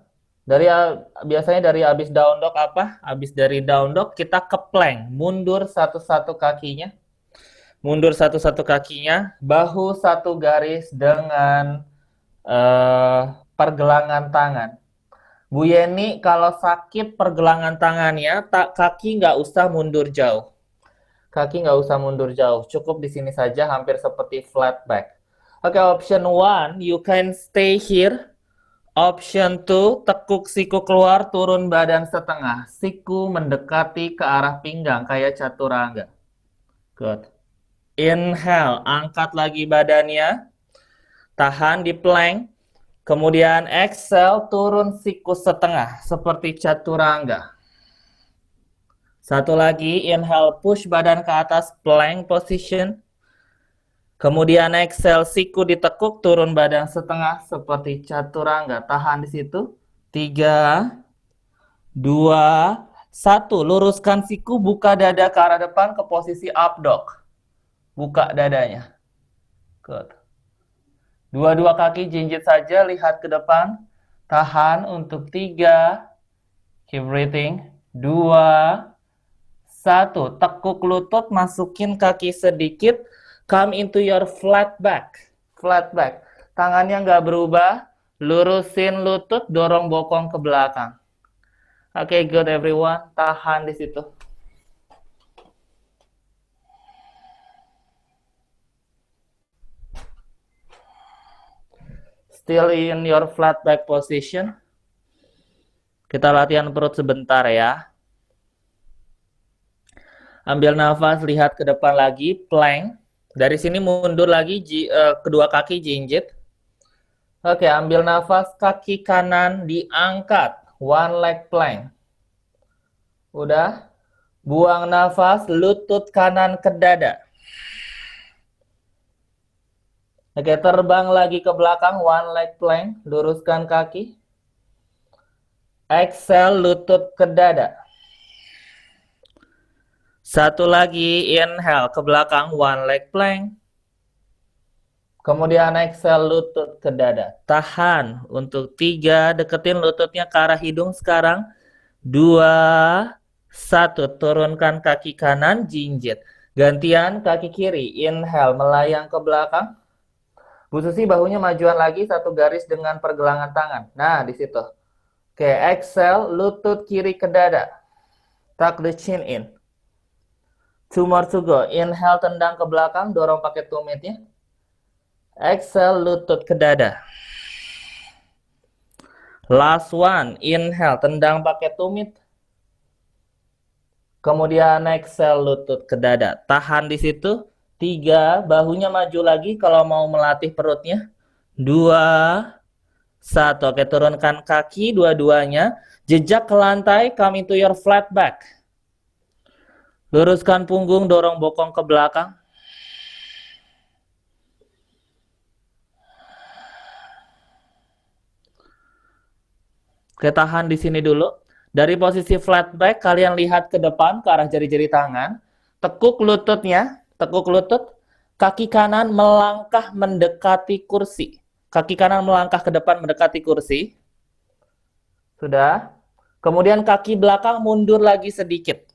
Biasanya dari abis down dog apa? Abis dari down dog kita ke plank. Mundur satu-satu kakinya. Mundur satu-satu kakinya. Bahu satu garis dengan pergelangan tangan. Bu Yeni, kalau sakit pergelangan tangannya, kaki nggak usah mundur jauh. Kaki nggak usah mundur jauh, cukup di sini saja, hampir seperti flat back. Oke, option 1, you can stay here. Option 2, tekuk siku keluar, turun badan setengah. Siku mendekati ke arah pinggang, kayak chaturanga. Good. Inhale, angkat lagi badannya. Tahan di plank. Kemudian exhale, turun siku setengah, seperti chaturanga. Satu lagi, inhale, push badan ke atas, plank position. Kemudian exhale, siku ditekuk, turun badan setengah seperti chaturanga. Tahan di situ. 3, 2, 1. Luruskan siku, buka dada ke arah depan ke posisi up dog. Buka dadanya. Good. Dua-dua kaki jinjit saja, lihat ke depan. Tahan untuk 3. Keep breathing. 2, 1. Tekuk lutut, masukin kaki sedikit. Come into your flat back. Flat back. Tangannya nggak berubah. Lurusin lutut, dorong bokong ke belakang. Oke, good everyone. Tahan di situ. Still in your flat back position. Kita latihan perut sebentar ya. Ambil nafas, lihat ke depan lagi, plank. Dari sini mundur lagi, kedua kaki jinjit. Oke, ambil nafas, kaki kanan diangkat. One leg plank. Udah. Buang nafas, lutut kanan ke dada. Oke, terbang lagi ke belakang, one leg plank, luruskan kaki. Exhale, lutut ke dada. Satu lagi, inhale ke belakang, one leg plank. Kemudian exhale, lutut ke dada. Tahan untuk 3, deketin lututnya ke arah hidung sekarang. 2, 1, turunkan kaki kanan, jinjit. Gantian kaki kiri, inhale, melayang ke belakang. Bu Susi, bahunya majuan lagi, satu garis dengan pergelangan tangan. Nah, di situ. Oke, exhale, lutut kiri ke dada. Tuck the chin in. 2 more to go. Inhale, tendang ke belakang, dorong pakai tumitnya. Exhale, lutut ke dada. Last one, inhale, tendang pakai tumit. Kemudian exhale, lutut ke dada. Tahan di situ. 3, bahunya maju lagi kalau mau melatih perutnya. 2, 1. Oke, turunkan kaki dua-duanya. Jejak ke lantai, come into your flat back. Luruskan punggung, dorong bokong ke belakang. Oke, tahan di sini dulu. Dari posisi flat back, kalian lihat ke depan, ke arah jari-jari tangan. Tekuk lututnya, tekuk lutut. Kaki kanan melangkah mendekati kursi. Kaki kanan melangkah ke depan mendekati kursi. Sudah. Kemudian kaki belakang mundur lagi sedikit.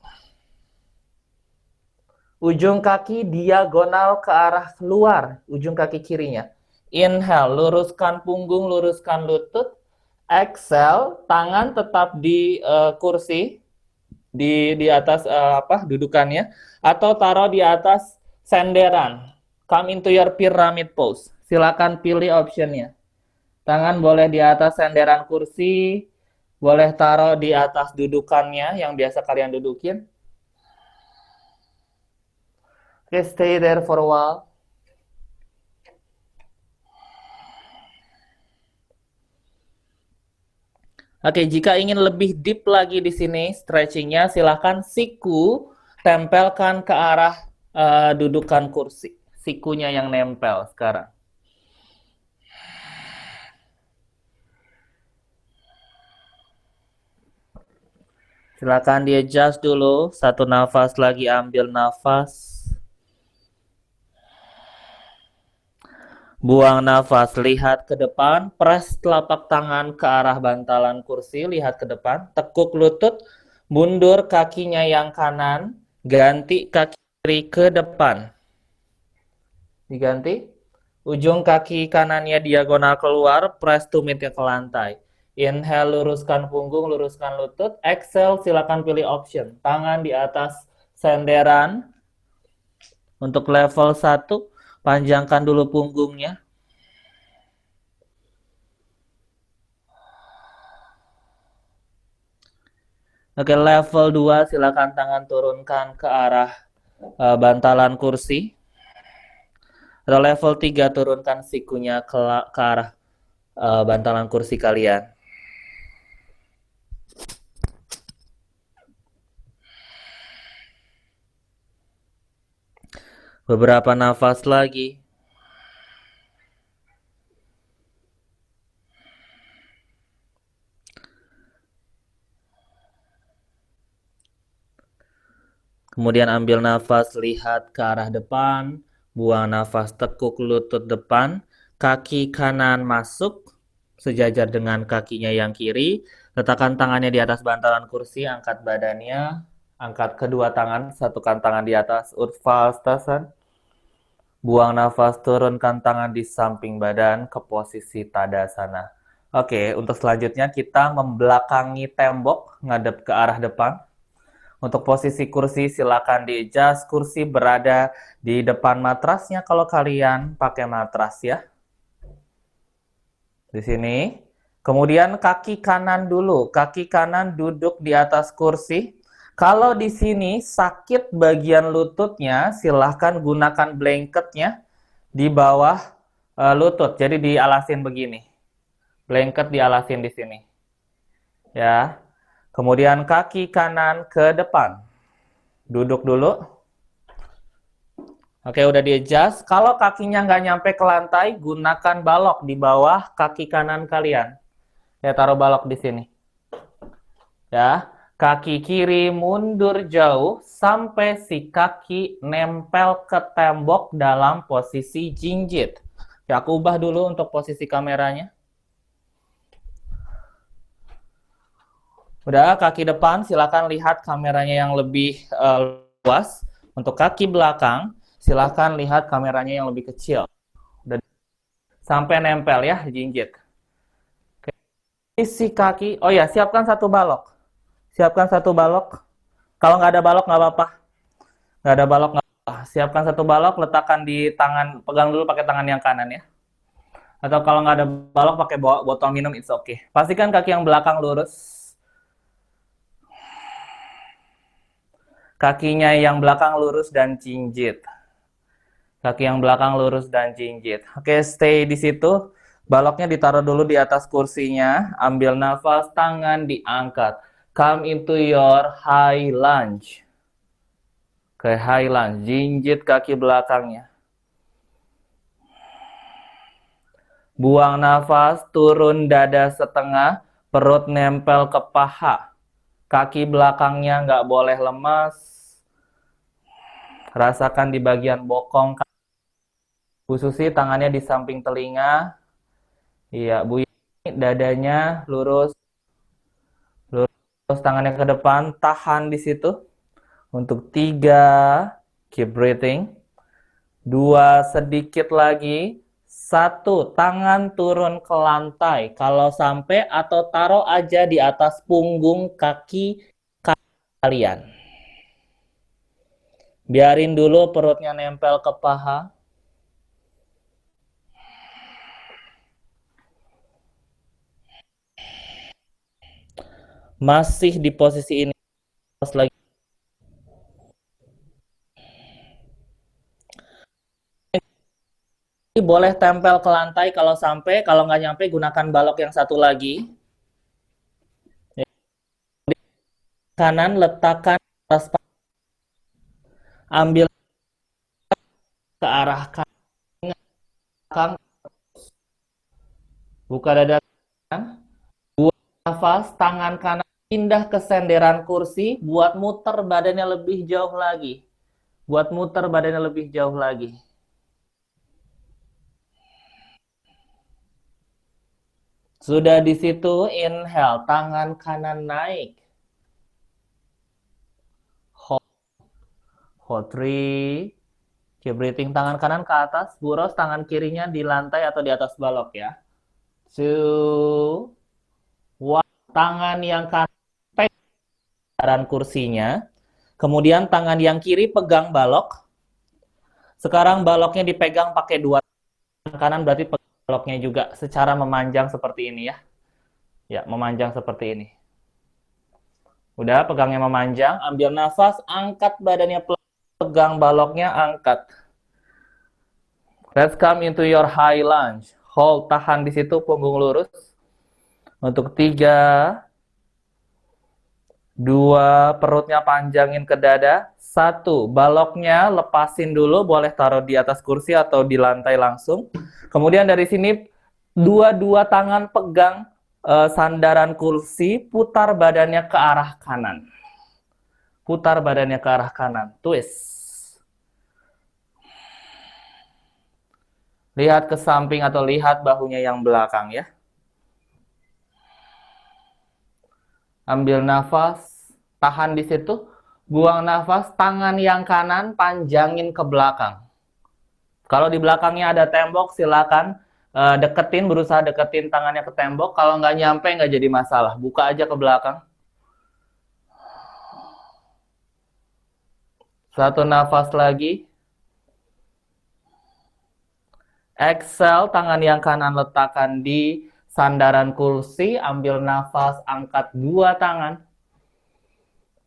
Ujung kaki diagonal ke arah luar, ujung kaki kirinya. Inhale, luruskan punggung, luruskan lutut. Exhale, tangan tetap di kursi, di atas dudukannya, atau taruh di atas senderan. Come into your pyramid pose. Silakan pilih optionnya. Tangan boleh di atas senderan kursi, boleh taruh di atas dudukannya yang biasa kalian dudukin. Oke, stay there for a while. Oke, jika ingin lebih deep lagi di sini stretchingnya, silahkan siku tempelkan ke arah dudukan kursi. Sikunya yang nempel sekarang. Silahkan di adjust dulu. Satu nafas lagi, ambil nafas. Buang nafas, lihat ke depan, press telapak tangan ke arah bantalan kursi, lihat ke depan, tekuk lutut, mundur kakinya yang kanan, ganti kaki kiri ke depan. Diganti, ujung kaki kanannya diagonal keluar, press tumitnya ke lantai. Inhale, luruskan punggung, luruskan lutut. Exhale, silakan pilih option. Tangan di atas senderan. Untuk level 1, panjangkan dulu punggungnya. Oke, level 2, silakan tangan turunkan ke arah bantalan kursi. Atau level 3, turunkan sikunya ke arah bantalan kursi kalian. Beberapa nafas lagi. Kemudian ambil nafas, lihat ke arah depan. Buang nafas, tekuk lutut depan. Kaki kanan masuk sejajar dengan kakinya yang kiri. Letakkan tangannya di atas bantalan kursi, angkat badannya. Angkat kedua tangan, satukan tangan di atas Utthasana. Buang nafas, turunkan tangan di samping badan ke posisi Tadasana. Oke, untuk selanjutnya kita membelakangi tembok, ngadep ke arah depan. Untuk posisi kursi silakan di-adjust, kursi berada di depan matrasnya kalau kalian pakai matras ya. Di sini. Kemudian kaki kanan dulu, kaki kanan duduk di atas kursi. Kalau di sini sakit bagian lututnya, silahkan gunakan blanketnya di bawah lutut. Jadi dialasin begini. Blanket dialasin di sini. Ya. Kemudian kaki kanan ke depan. Duduk dulu. Oke, udah di-adjust. Kalau kakinya nggak nyampe ke lantai, gunakan balok di bawah kaki kanan kalian. Ya, taruh balok di sini. Ya. Kaki kiri mundur jauh sampai si kaki nempel ke tembok dalam posisi jinjit. Ya, aku ubah dulu untuk posisi kameranya. Udah, kaki depan silakan lihat kameranya yang lebih luas. Untuk kaki belakang, silakan lihat kameranya yang lebih kecil. Udah, sampai nempel ya, jinjit. Oke. Isi kaki, oh ya, siapkan satu balok. Siapkan satu balok. Kalau nggak ada balok nggak apa-apa. Nggak ada balok nggak apa-apa. Siapkan satu balok, letakkan di tangan, pegang dulu pakai tangan yang kanan ya. Atau kalau nggak ada balok pakai botol minum, it's okay. Pastikan kaki yang belakang lurus. Kakinya yang belakang lurus dan jinjit. Kaki yang belakang lurus dan jinjit. Oke, stay di situ. Baloknya ditaruh dulu di atas kursinya. Ambil nafas, tangan diangkat. Come into your high lunge. Ke high lunge. Jinjit kaki belakangnya. Buang nafas, turun dada setengah. Perut nempel ke paha. Kaki belakangnya nggak boleh lemas. Rasakan di bagian bokong. Bu Susi tangannya di samping telinga. Iya, Bu Yeni dadanya lurus. Lurus tangannya ke depan. Tahan di situ. Untuk 3. Keep breathing. 2, sedikit lagi. 1, tangan turun ke lantai. Kalau sampai atau taruh aja di atas punggung kaki kalian. Biarin dulu perutnya nempel ke paha. Masih di posisi ini. Lagi. Boleh tempel ke lantai kalau sampai. Kalau nggak nyampe, gunakan balok yang satu lagi. Kanan letakkan atas paha. Ambil ke arah kanan. Buka dada kanan. Buang nafas, tangan kanan pindah ke senderan kursi. Buat muter badannya lebih jauh lagi. Buat muter badannya lebih jauh lagi. Sudah di situ, inhale, tangan kanan naik. Hold 3. Keep breathing, tangan kanan ke atas. Bu Ros, tangan kirinya di lantai atau di atas balok ya. 2, 1. Tangan yang kanan pegang kursinya. Kemudian tangan yang kiri pegang balok. Sekarang baloknya dipegang pakai 2 tangan kanan, berarti pegang baloknya juga secara memanjang seperti ini ya. Ya, memanjang seperti ini. Udah, pegangnya memanjang, ambil nafas, angkat badannya pelan, pegang baloknya, angkat. Let's come into your high lunge. Hold, tahan di situ, punggung lurus. Untuk 3, 2, perutnya panjangin ke dada. 1, baloknya lepasin dulu, boleh taruh di atas kursi atau di lantai langsung. Kemudian dari sini, dua tangan pegang sandaran kursi, putar badannya ke arah kanan. Putar badannya ke arah kanan. Twist. Lihat ke samping atau lihat bahunya yang belakang ya. Ambil nafas, tahan di situ. Buang nafas, tangan yang kanan panjangin ke belakang. Kalau di belakangnya ada tembok, silakan deketin, berusaha deketin tangannya ke tembok. Kalau nggak nyampe, nggak jadi masalah. Buka aja ke belakang. Satu nafas lagi. Exhale, tangan yang kanan letakkan di sandaran kursi. Ambil nafas, angkat dua tangan.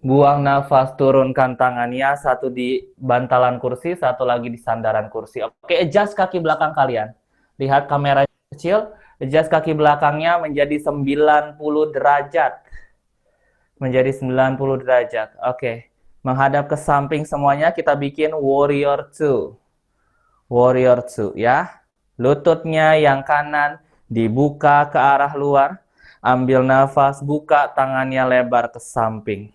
Buang nafas, turunkan tangannya. Satu di bantalan kursi, satu lagi di sandaran kursi. Oke, adjust kaki belakang kalian. Lihat kamera kecil. Adjust kaki belakangnya menjadi 90 derajat. Menjadi 90 derajat. Oke. Menghadap ke samping semuanya, kita bikin warrior 2. Warrior 2 ya. Lututnya yang kanan dibuka ke arah luar. Ambil nafas, buka tangannya lebar ke samping.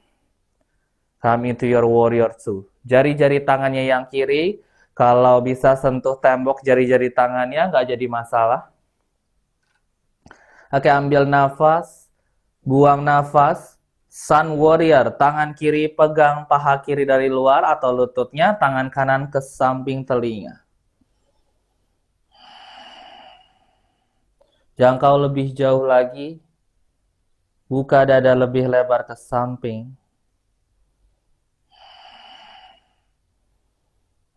Come into your warrior 2. Jari-jari tangannya yang kiri, kalau bisa sentuh tembok jari-jari tangannya, nggak jadi masalah. Oke, ambil nafas, buang nafas. Sun warrior, tangan kiri pegang paha kiri dari luar atau lututnya, tangan kanan ke samping telinga. Jangkau lebih jauh lagi. Buka dada lebih lebar ke samping.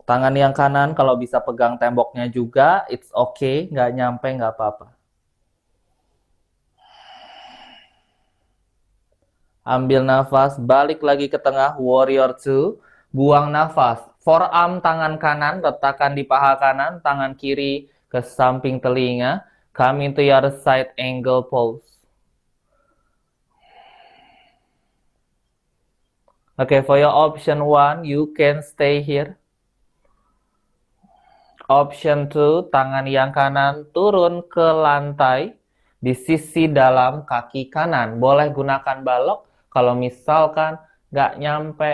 Tangan yang kanan kalau bisa pegang temboknya juga, it's okay. Nggak nyampe, nggak apa-apa. Ambil nafas, balik lagi ke tengah, warrior 2. Buang nafas. Forearm tangan kanan, letakkan di paha kanan. Tangan kiri ke samping telinga. Come into your side angle pose. Okay, for your option 1, you can stay here. Option 2, tangan yang kanan turun ke lantai di sisi dalam kaki kanan. Boleh gunakan balok kalau misalkan nggak nyampe.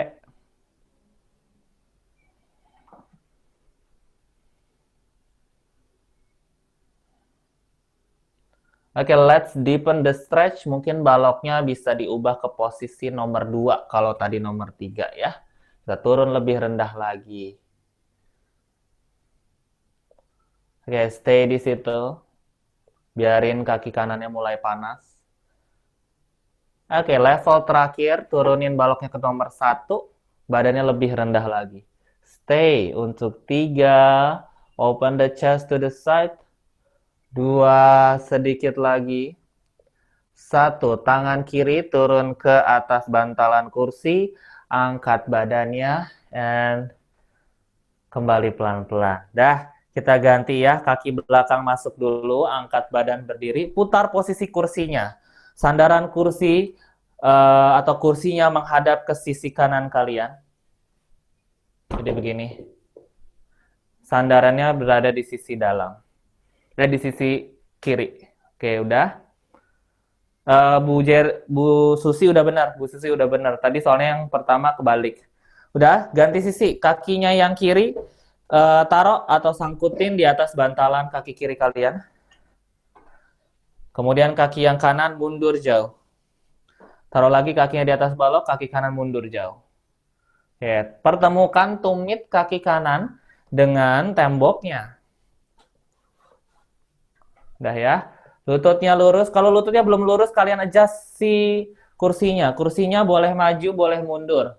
Oke, let's deepen the stretch. Mungkin baloknya bisa diubah ke posisi nomor 2 kalau tadi nomor 3 ya. Kita turun lebih rendah lagi. Oke, stay di situ. Biarin kaki kanannya mulai panas. Oke, level terakhir, turunin baloknya ke nomor 1. Badannya lebih rendah lagi. Stay untuk 3. Open the chest to the side. 2, sedikit lagi. 1, tangan kiri turun ke atas bantalan kursi, angkat badannya, and kembali pelan-pelan. Dah, kita ganti ya, kaki belakang masuk dulu, angkat badan berdiri, putar posisi kursinya. Sandaran kursi atau kursinya menghadap ke sisi kanan kalian. Jadi begini. Sandarannya berada di sisi dalam. Di sisi kiri. Oke, udah. Bu Susi udah benar. Bu Susi udah benar. Tadi soalnya yang pertama kebalik. Udah, ganti sisi. Kakinya yang kiri taruh atau sangkutin di atas bantalan kaki kiri kalian. Kemudian kaki yang kanan mundur jauh. Taruh lagi kakinya di atas balok, kaki kanan mundur jauh. Oke, pertemukan tumit kaki kanan dengan temboknya. Udah ya. Lututnya lurus. Kalau lututnya belum lurus, kalian adjust si kursinya. Kursinya boleh maju, boleh mundur.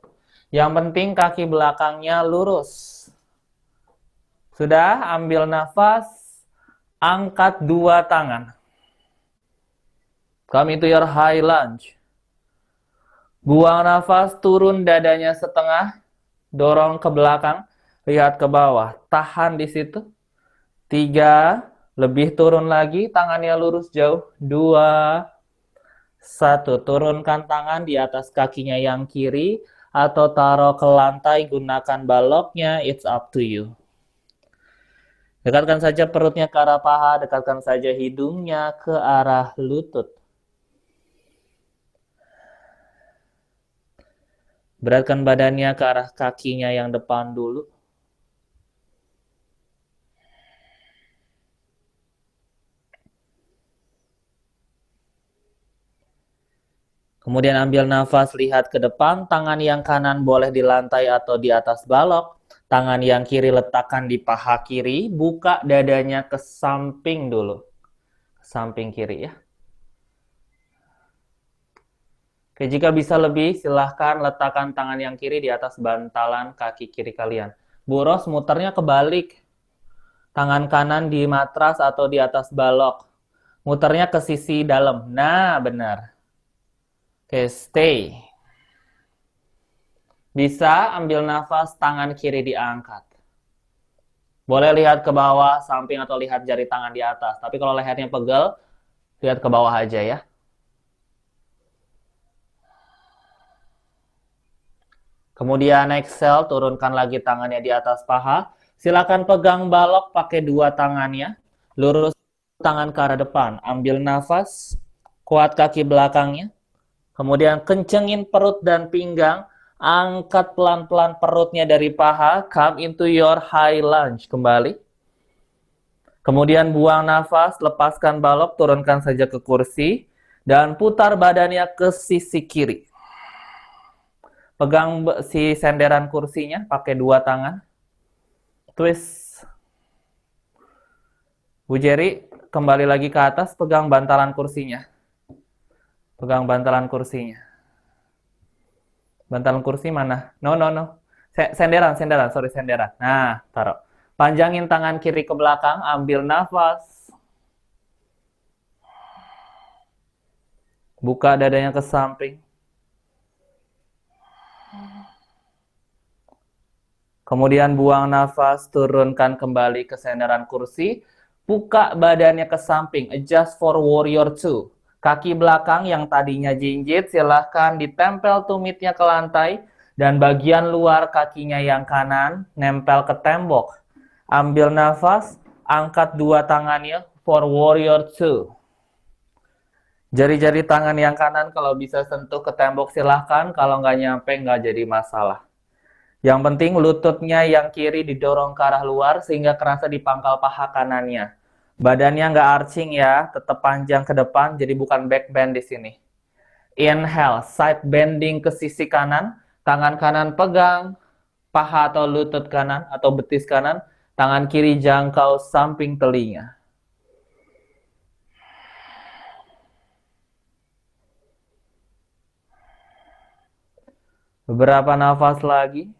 Yang penting kaki belakangnya lurus. Sudah, ambil nafas. Angkat 2 tangan. Come into your high lunge. Buang nafas, turun dadanya setengah. Dorong ke belakang. Lihat ke bawah. Tahan di situ. 3. Lebih turun lagi, tangannya lurus jauh. 2, 1. Turunkan tangan di atas kakinya yang kiri atau taruh ke lantai, gunakan baloknya, it's up to you. Dekatkan saja perutnya ke arah paha, dekatkan saja hidungnya ke arah lutut. Beratkan badannya ke arah kakinya yang depan dulu. Kemudian ambil nafas, lihat ke depan. Tangan yang kanan boleh di lantai atau di atas balok. Tangan yang kiri letakkan di paha kiri. Buka dadanya ke samping dulu. Samping kiri ya. Oke, jika bisa lebih, silahkan letakkan tangan yang kiri di atas bantalan kaki kiri kalian. Bu Ros, muternya kebalik. Tangan kanan di matras atau di atas balok. Muternya ke sisi dalam. Nah, benar. Oke, stay. Bisa ambil nafas, tangan kiri diangkat. Boleh lihat ke bawah, samping, atau lihat jari tangan di atas. Tapi kalau lehernya pegel, lihat ke bawah aja ya. Kemudian exhale, turunkan lagi tangannya di atas paha. Silakan pegang balok pakai dua tangannya. Lurus tangan ke arah depan. Ambil nafas, kuat kaki belakangnya. Kemudian kencengin perut dan pinggang. Angkat pelan-pelan perutnya dari paha. Come into your high lunge. Kembali. Kemudian buang nafas, lepaskan balok, turunkan saja ke kursi. Dan putar badannya ke sisi kiri. Pegang si senderan kursinya pakai dua tangan. Twist. Bu Jerry, kembali lagi ke atas, pegang bantalan kursinya. Pegang bantalan kursinya. Bantalan kursi mana? No. Senderan. Sorry, senderan. Nah, taruh. Panjangin tangan kiri ke belakang, ambil nafas. Buka dadanya ke samping. Kemudian buang nafas, turunkan kembali ke senderan kursi. Buka badannya ke samping, adjust for warrior 2. Kaki belakang yang tadinya jinjit, silahkan ditempel tumitnya ke lantai. Dan bagian luar kakinya yang kanan, nempel ke tembok. Ambil nafas, angkat dua tangannya for warrior 2. Jari-jari tangan yang kanan kalau bisa sentuh ke tembok silahkan, kalau nggak nyampe nggak jadi masalah. Yang penting lututnya yang kiri didorong ke arah luar sehingga kerasa di pangkal paha kanannya. Badannya nggak arching ya, tetap panjang ke depan, jadi bukan back bend di sini. Inhale, side bending ke sisi kanan, tangan kanan pegang paha atau lutut kanan atau betis kanan, tangan kiri jangkau samping telinga. Beberapa nafas lagi.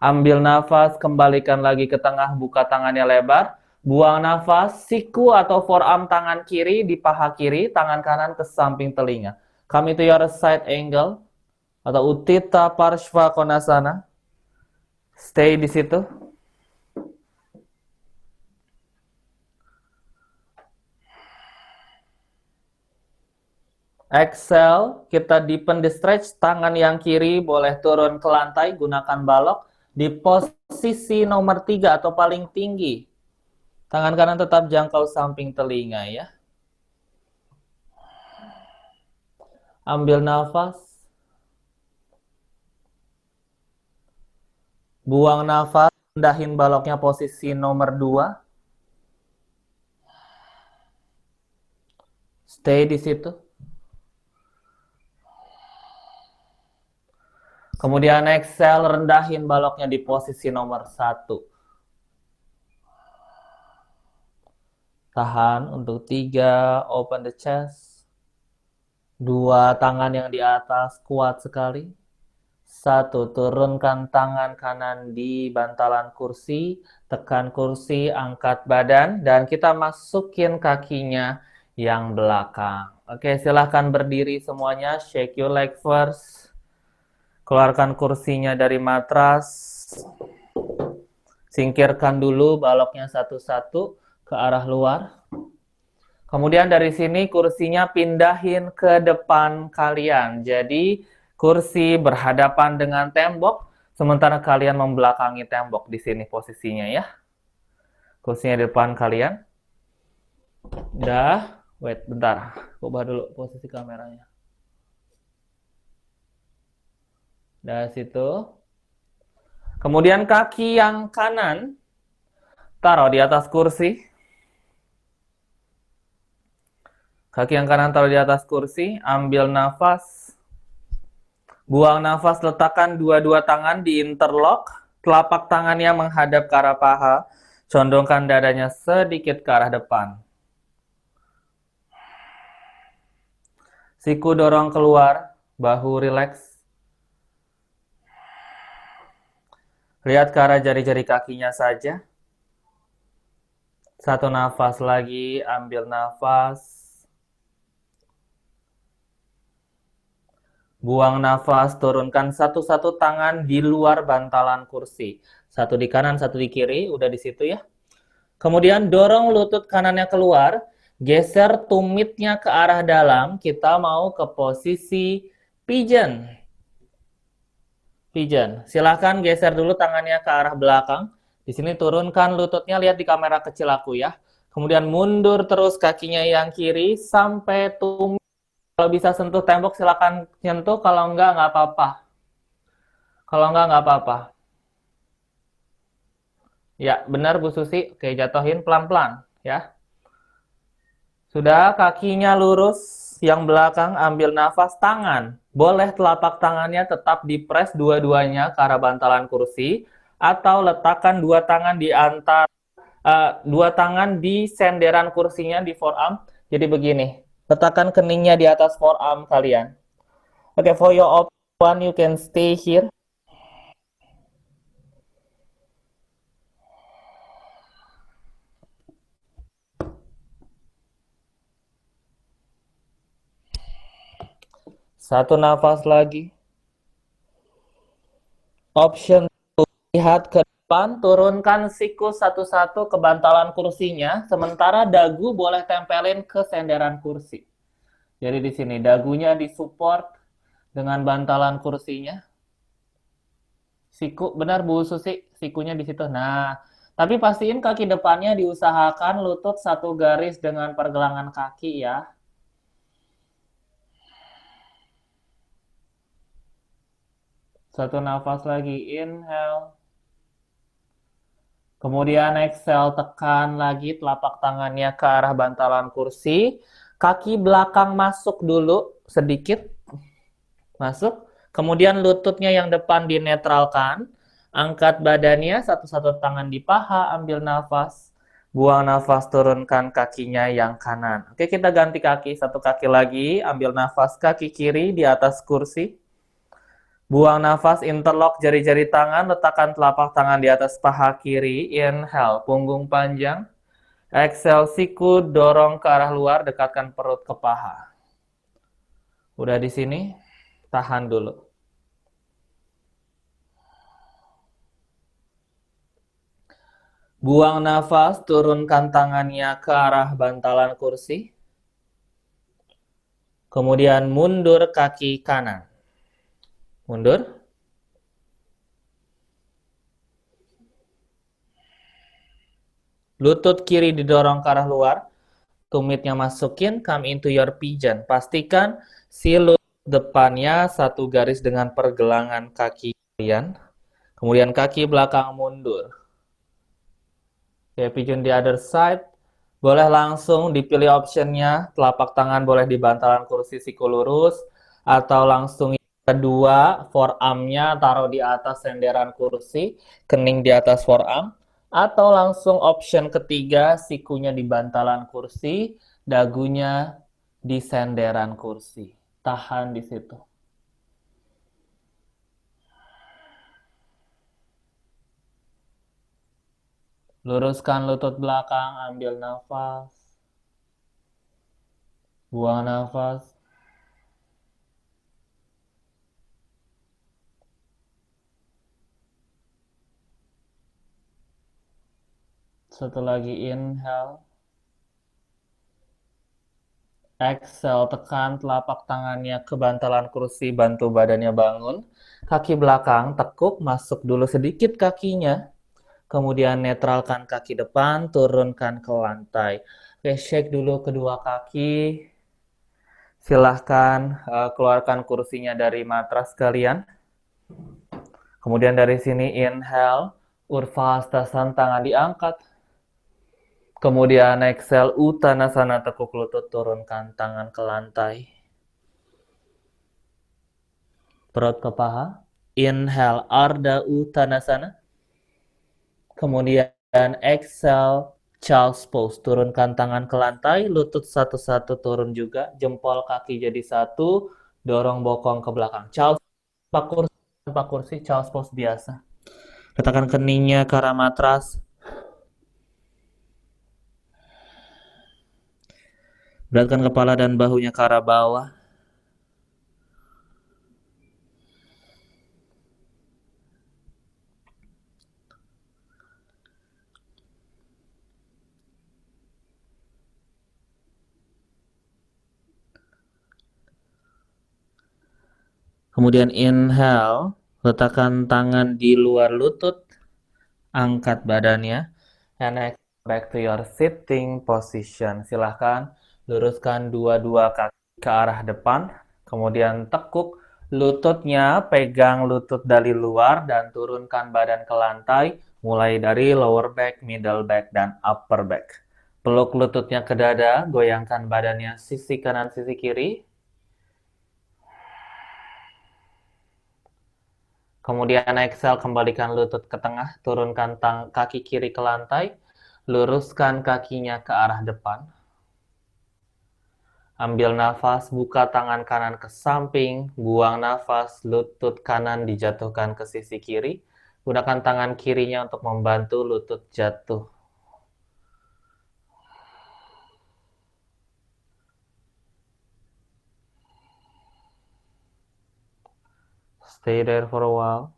Ambil nafas, kembalikan lagi ke tengah, buka tangannya lebar. Buang nafas, siku atau forearm tangan kiri di paha kiri, tangan kanan ke samping telinga. Come to your side angle atau Utthita Parshva Konasana. Stay di situ. Exhale, kita deepen the stretch. Tangan yang kiri boleh turun ke lantai, gunakan balok. Di posisi nomor 3 atau paling tinggi. Tangan kanan tetap jangkau samping telinga ya. Ambil nafas. Buang nafas, rendahin baloknya posisi nomor 2. Stay di situ. Kemudian exhale, rendahin baloknya di posisi nomor 1. Tahan untuk 3, open the chest. 2, tangan yang di atas kuat sekali. 1, turunkan tangan kanan di bantalan kursi, tekan kursi, angkat badan, dan kita masukin kakinya yang belakang. Oke, silahkan berdiri semuanya, shake your leg first. Keluarkan kursinya dari matras. Singkirkan dulu baloknya satu-satu ke arah luar. Kemudian dari sini kursinya pindahin ke depan kalian. Jadi kursi berhadapan dengan tembok, sementara kalian membelakangi tembok di sini posisinya ya. Kursinya di depan kalian. Udah, wait bentar. Ubah dulu posisi kameranya. Dari situ. Kemudian kaki yang kanan taruh di atas kursi. Kaki yang kanan taruh di atas kursi, ambil nafas. Buang nafas, letakkan dua-dua tangan di interlock. Telapak tangannya menghadap ke arah paha. Condongkan dadanya sedikit ke arah depan. Siku dorong keluar, bahu rileks. Lihat ke arah jari-jari kakinya saja. Satu nafas lagi, ambil nafas. Buang nafas, turunkan satu-satu tangan di luar bantalan kursi. Satu di kanan, satu di kiri, udah di situ ya. Kemudian dorong lutut kanannya keluar, geser tumitnya ke arah dalam, kita mau ke posisi pigeon. Pigeon. Silahkan geser dulu tangannya ke arah belakang. Di sini turunkan lututnya, lihat di kamera kecil aku ya. Kemudian mundur terus kakinya yang kiri sampai tumit. Kalau bisa sentuh tembok silakan nyentuh, kalau enggak apa-apa. Kalau enggak apa-apa. Ya, benar Bu Susi. Oke, jatuhin pelan-pelan ya. Sudah, kakinya lurus, yang belakang ambil nafas, tangan. Boleh telapak tangannya tetap dipres dua-duanya ke arah bantalan kursi, atau letakkan dua tangan di dua tangan di senderan kursinya di forearm. Jadi begini, letakkan keningnya di atas forearm kalian. Oke, for your one you can stay here. Satu nafas lagi. Option lihat ke depan, turunkan siku satu-satu ke bantalan kursinya, sementara dagu boleh tempelin ke senderan kursi. Jadi di sini dagunya disupport dengan bantalan kursinya. Siku, benar Bu Susi, sikunya di situ. Nah, tapi pastiin kaki depannya diusahakan lutut satu garis dengan pergelangan kaki ya. Satu nafas lagi, inhale. Kemudian exhale, tekan lagi telapak tangannya ke arah bantalan kursi. Kaki belakang masuk dulu sedikit. Masuk. Kemudian lututnya yang depan dinetralkan. Angkat badannya, satu-satu tangan di paha, ambil nafas. Buang nafas, turunkan kakinya yang kanan. Oke, kita ganti kaki. Satu kaki lagi, ambil nafas kaki kiri di atas kursi. Buang nafas, interlock jari-jari tangan, letakkan telapak tangan di atas paha kiri. Inhale, punggung panjang. Exhale, siku dorong ke arah luar, dekatkan perut ke paha. Udah di sini, tahan dulu. Buang nafas, turunkan tangannya ke arah bantalan kursi. Kemudian mundur kaki kanan. Mundur. Lutut kiri didorong ke arah luar. Tumitnya masukin, come into your pigeon. Pastikan si lutut depannya satu garis dengan pergelangan kaki kalian. Kemudian kaki belakang mundur. Oke, pigeon the other side. Boleh langsung dipilih optionnya. Telapak tangan boleh di bantalan kursi siku lurus. Atau langsung kedua, forearm-nya taruh di atas senderan kursi. Kening di atas forearm. Atau langsung option ketiga, sikunya di bantalan kursi, dagunya di senderan kursi. Tahan di situ. Luruskan lutut belakang, ambil nafas. Buang nafas. Satu lagi, inhale. Exhale, tekan telapak tangannya ke bantalan kursi, bantu badannya bangun. Kaki belakang tekuk, masuk dulu sedikit kakinya. Kemudian netralkan kaki depan, turunkan ke lantai. Oke, shake dulu kedua kaki. Silahkan keluarkan kursinya dari matras kalian. Kemudian dari sini inhale, Urvastasan tangan diangkat. Kemudian exhale, Uttanasana tekuk lutut, turunkan tangan ke lantai. Perut ke paha. Inhale, Ardha Uttanasana. Kemudian exhale, Child's Pose. Turunkan tangan ke lantai, lutut satu-satu turun juga. Jempol kaki jadi satu, dorong bokong ke belakang. Child's tanpa kursi, Child's Pose biasa. Letakkan keningnya ke arah matras. Beratkan kepala dan bahunya ke arah bawah. Kemudian inhale, letakkan tangan di luar lutut, angkat badannya, and next back to your sitting position. Silahkan luruskan dua-dua kaki ke arah depan, kemudian tekuk lututnya, pegang lutut dari luar dan turunkan badan ke lantai, mulai dari lower back, middle back, dan upper back. Peluk lututnya ke dada, goyangkan badannya sisi kanan, sisi kiri. Kemudian exhale, kembalikan lutut ke tengah, turunkan kaki kiri ke lantai, luruskan kakinya ke arah depan. Ambil nafas, buka tangan kanan ke samping, buang nafas, lutut kanan dijatuhkan ke sisi kiri. Gunakan tangan kirinya untuk membantu lutut jatuh. Stay there for a while.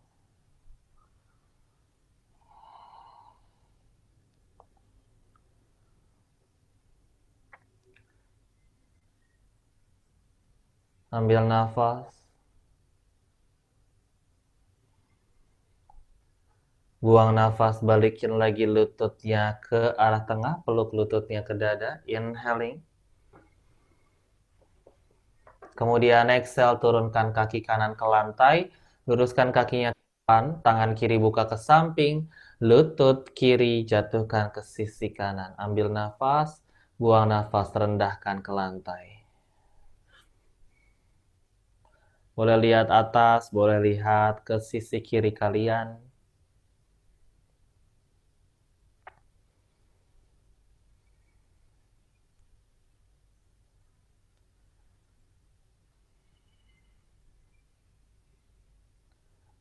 Ambil nafas. Buang nafas, balikin lagi lututnya ke arah tengah, peluk lututnya ke dada. Inhaling. Kemudian exhale, turunkan kaki kanan ke lantai, luruskan kakinya ke depan, tangan kiri buka ke samping, lutut kiri jatuhkan ke sisi kanan. Ambil nafas, buang nafas, rendahkan ke lantai. Boleh lihat atas, boleh lihat ke sisi kiri kalian.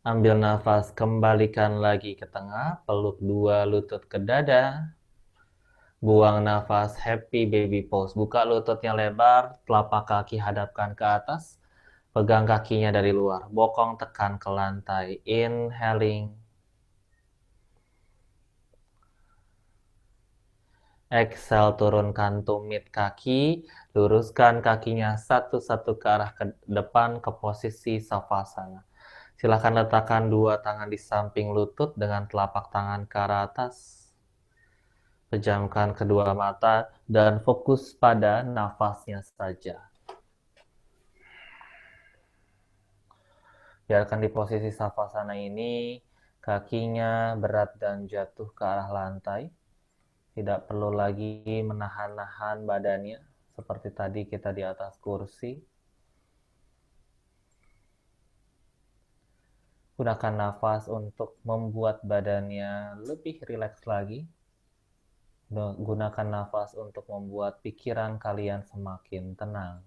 Ambil nafas, kembalikan lagi ke tengah, peluk dua lutut ke dada. Buang nafas, happy baby pose. Buka lututnya lebar, telapak kaki hadapkan ke atas. Pegang kakinya dari luar, bokong tekan ke lantai. Inhaling. Exhale, turunkan tumit kaki, luruskan kakinya satu-satu ke arah ke depan ke posisi Savasana. Silakan letakkan dua tangan di samping lutut dengan telapak tangan ke arah atas. Pejamkan kedua mata dan fokus pada nafasnya saja. Biarkan di posisi Savasana ini kakinya berat dan jatuh ke arah lantai. Tidak perlu lagi menahan-nahan badannya seperti tadi kita di atas kursi. Gunakan nafas untuk membuat badannya lebih rileks lagi. Gunakan nafas untuk membuat pikiran kalian semakin tenang.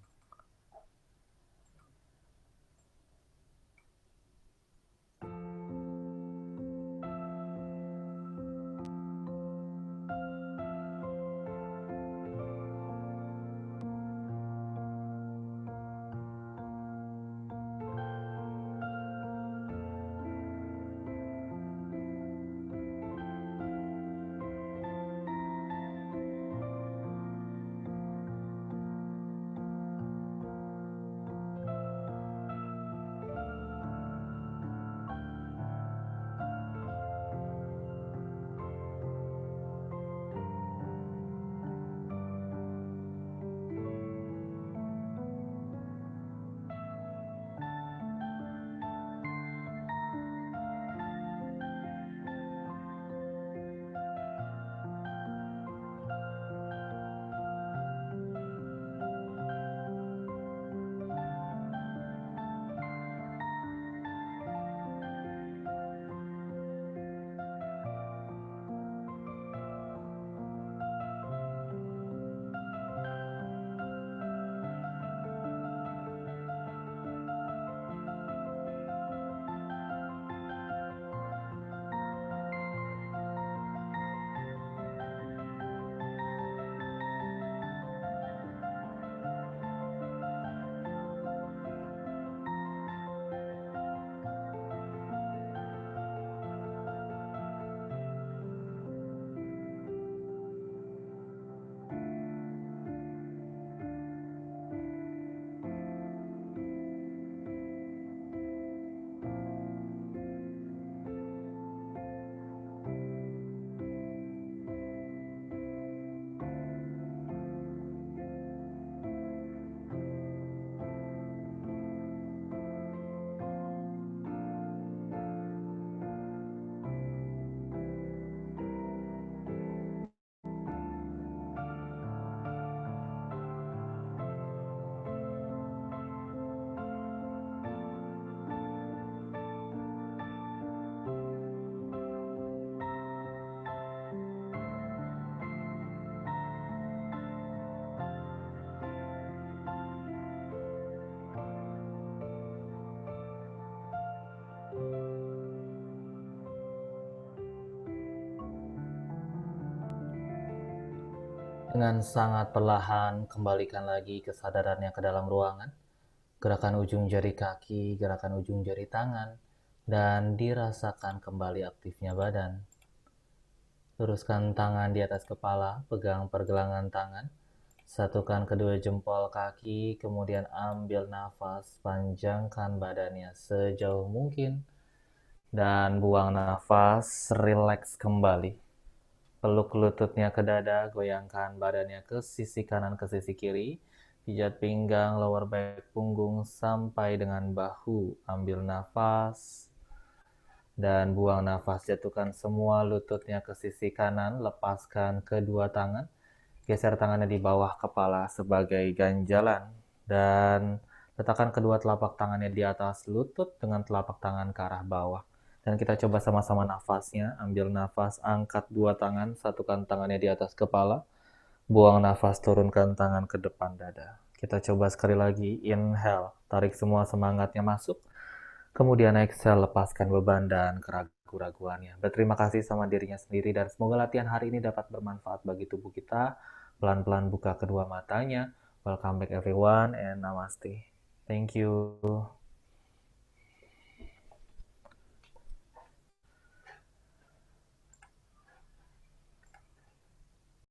Dengan sangat perlahan, kembalikan lagi kesadarannya ke dalam ruangan. Gerakan ujung jari kaki, gerakan ujung jari tangan, dan dirasakan kembali aktifnya badan. Luruskan tangan di atas kepala, pegang pergelangan tangan. Satukan kedua jempol kaki, kemudian ambil nafas, panjangkan badannya sejauh mungkin. Dan buang nafas, rileks kembali. Peluk lututnya ke dada, goyangkan badannya ke sisi kanan ke sisi kiri. Pijat pinggang, lower back, punggung sampai dengan bahu. Ambil nafas dan buang nafas. Jatuhkan semua lututnya ke sisi kanan, lepaskan kedua tangan. Geser tangannya di bawah kepala sebagai ganjalan dan letakkan kedua telapak tangannya di atas lutut dengan telapak tangan ke arah bawah. Dan kita coba sama-sama nafasnya. Ambil nafas, angkat dua tangan, satukan tangannya di atas kepala. Buang nafas, turunkan tangan ke depan dada. Kita coba sekali lagi. Inhale, tarik semua semangatnya masuk. Kemudian exhale, lepaskan beban dan keraguan-raguannya. Berterima kasih sama dirinya sendiri dan semoga latihan hari ini dapat bermanfaat bagi tubuh kita. Pelan-pelan buka kedua matanya. Welcome back everyone and namaste. Thank you.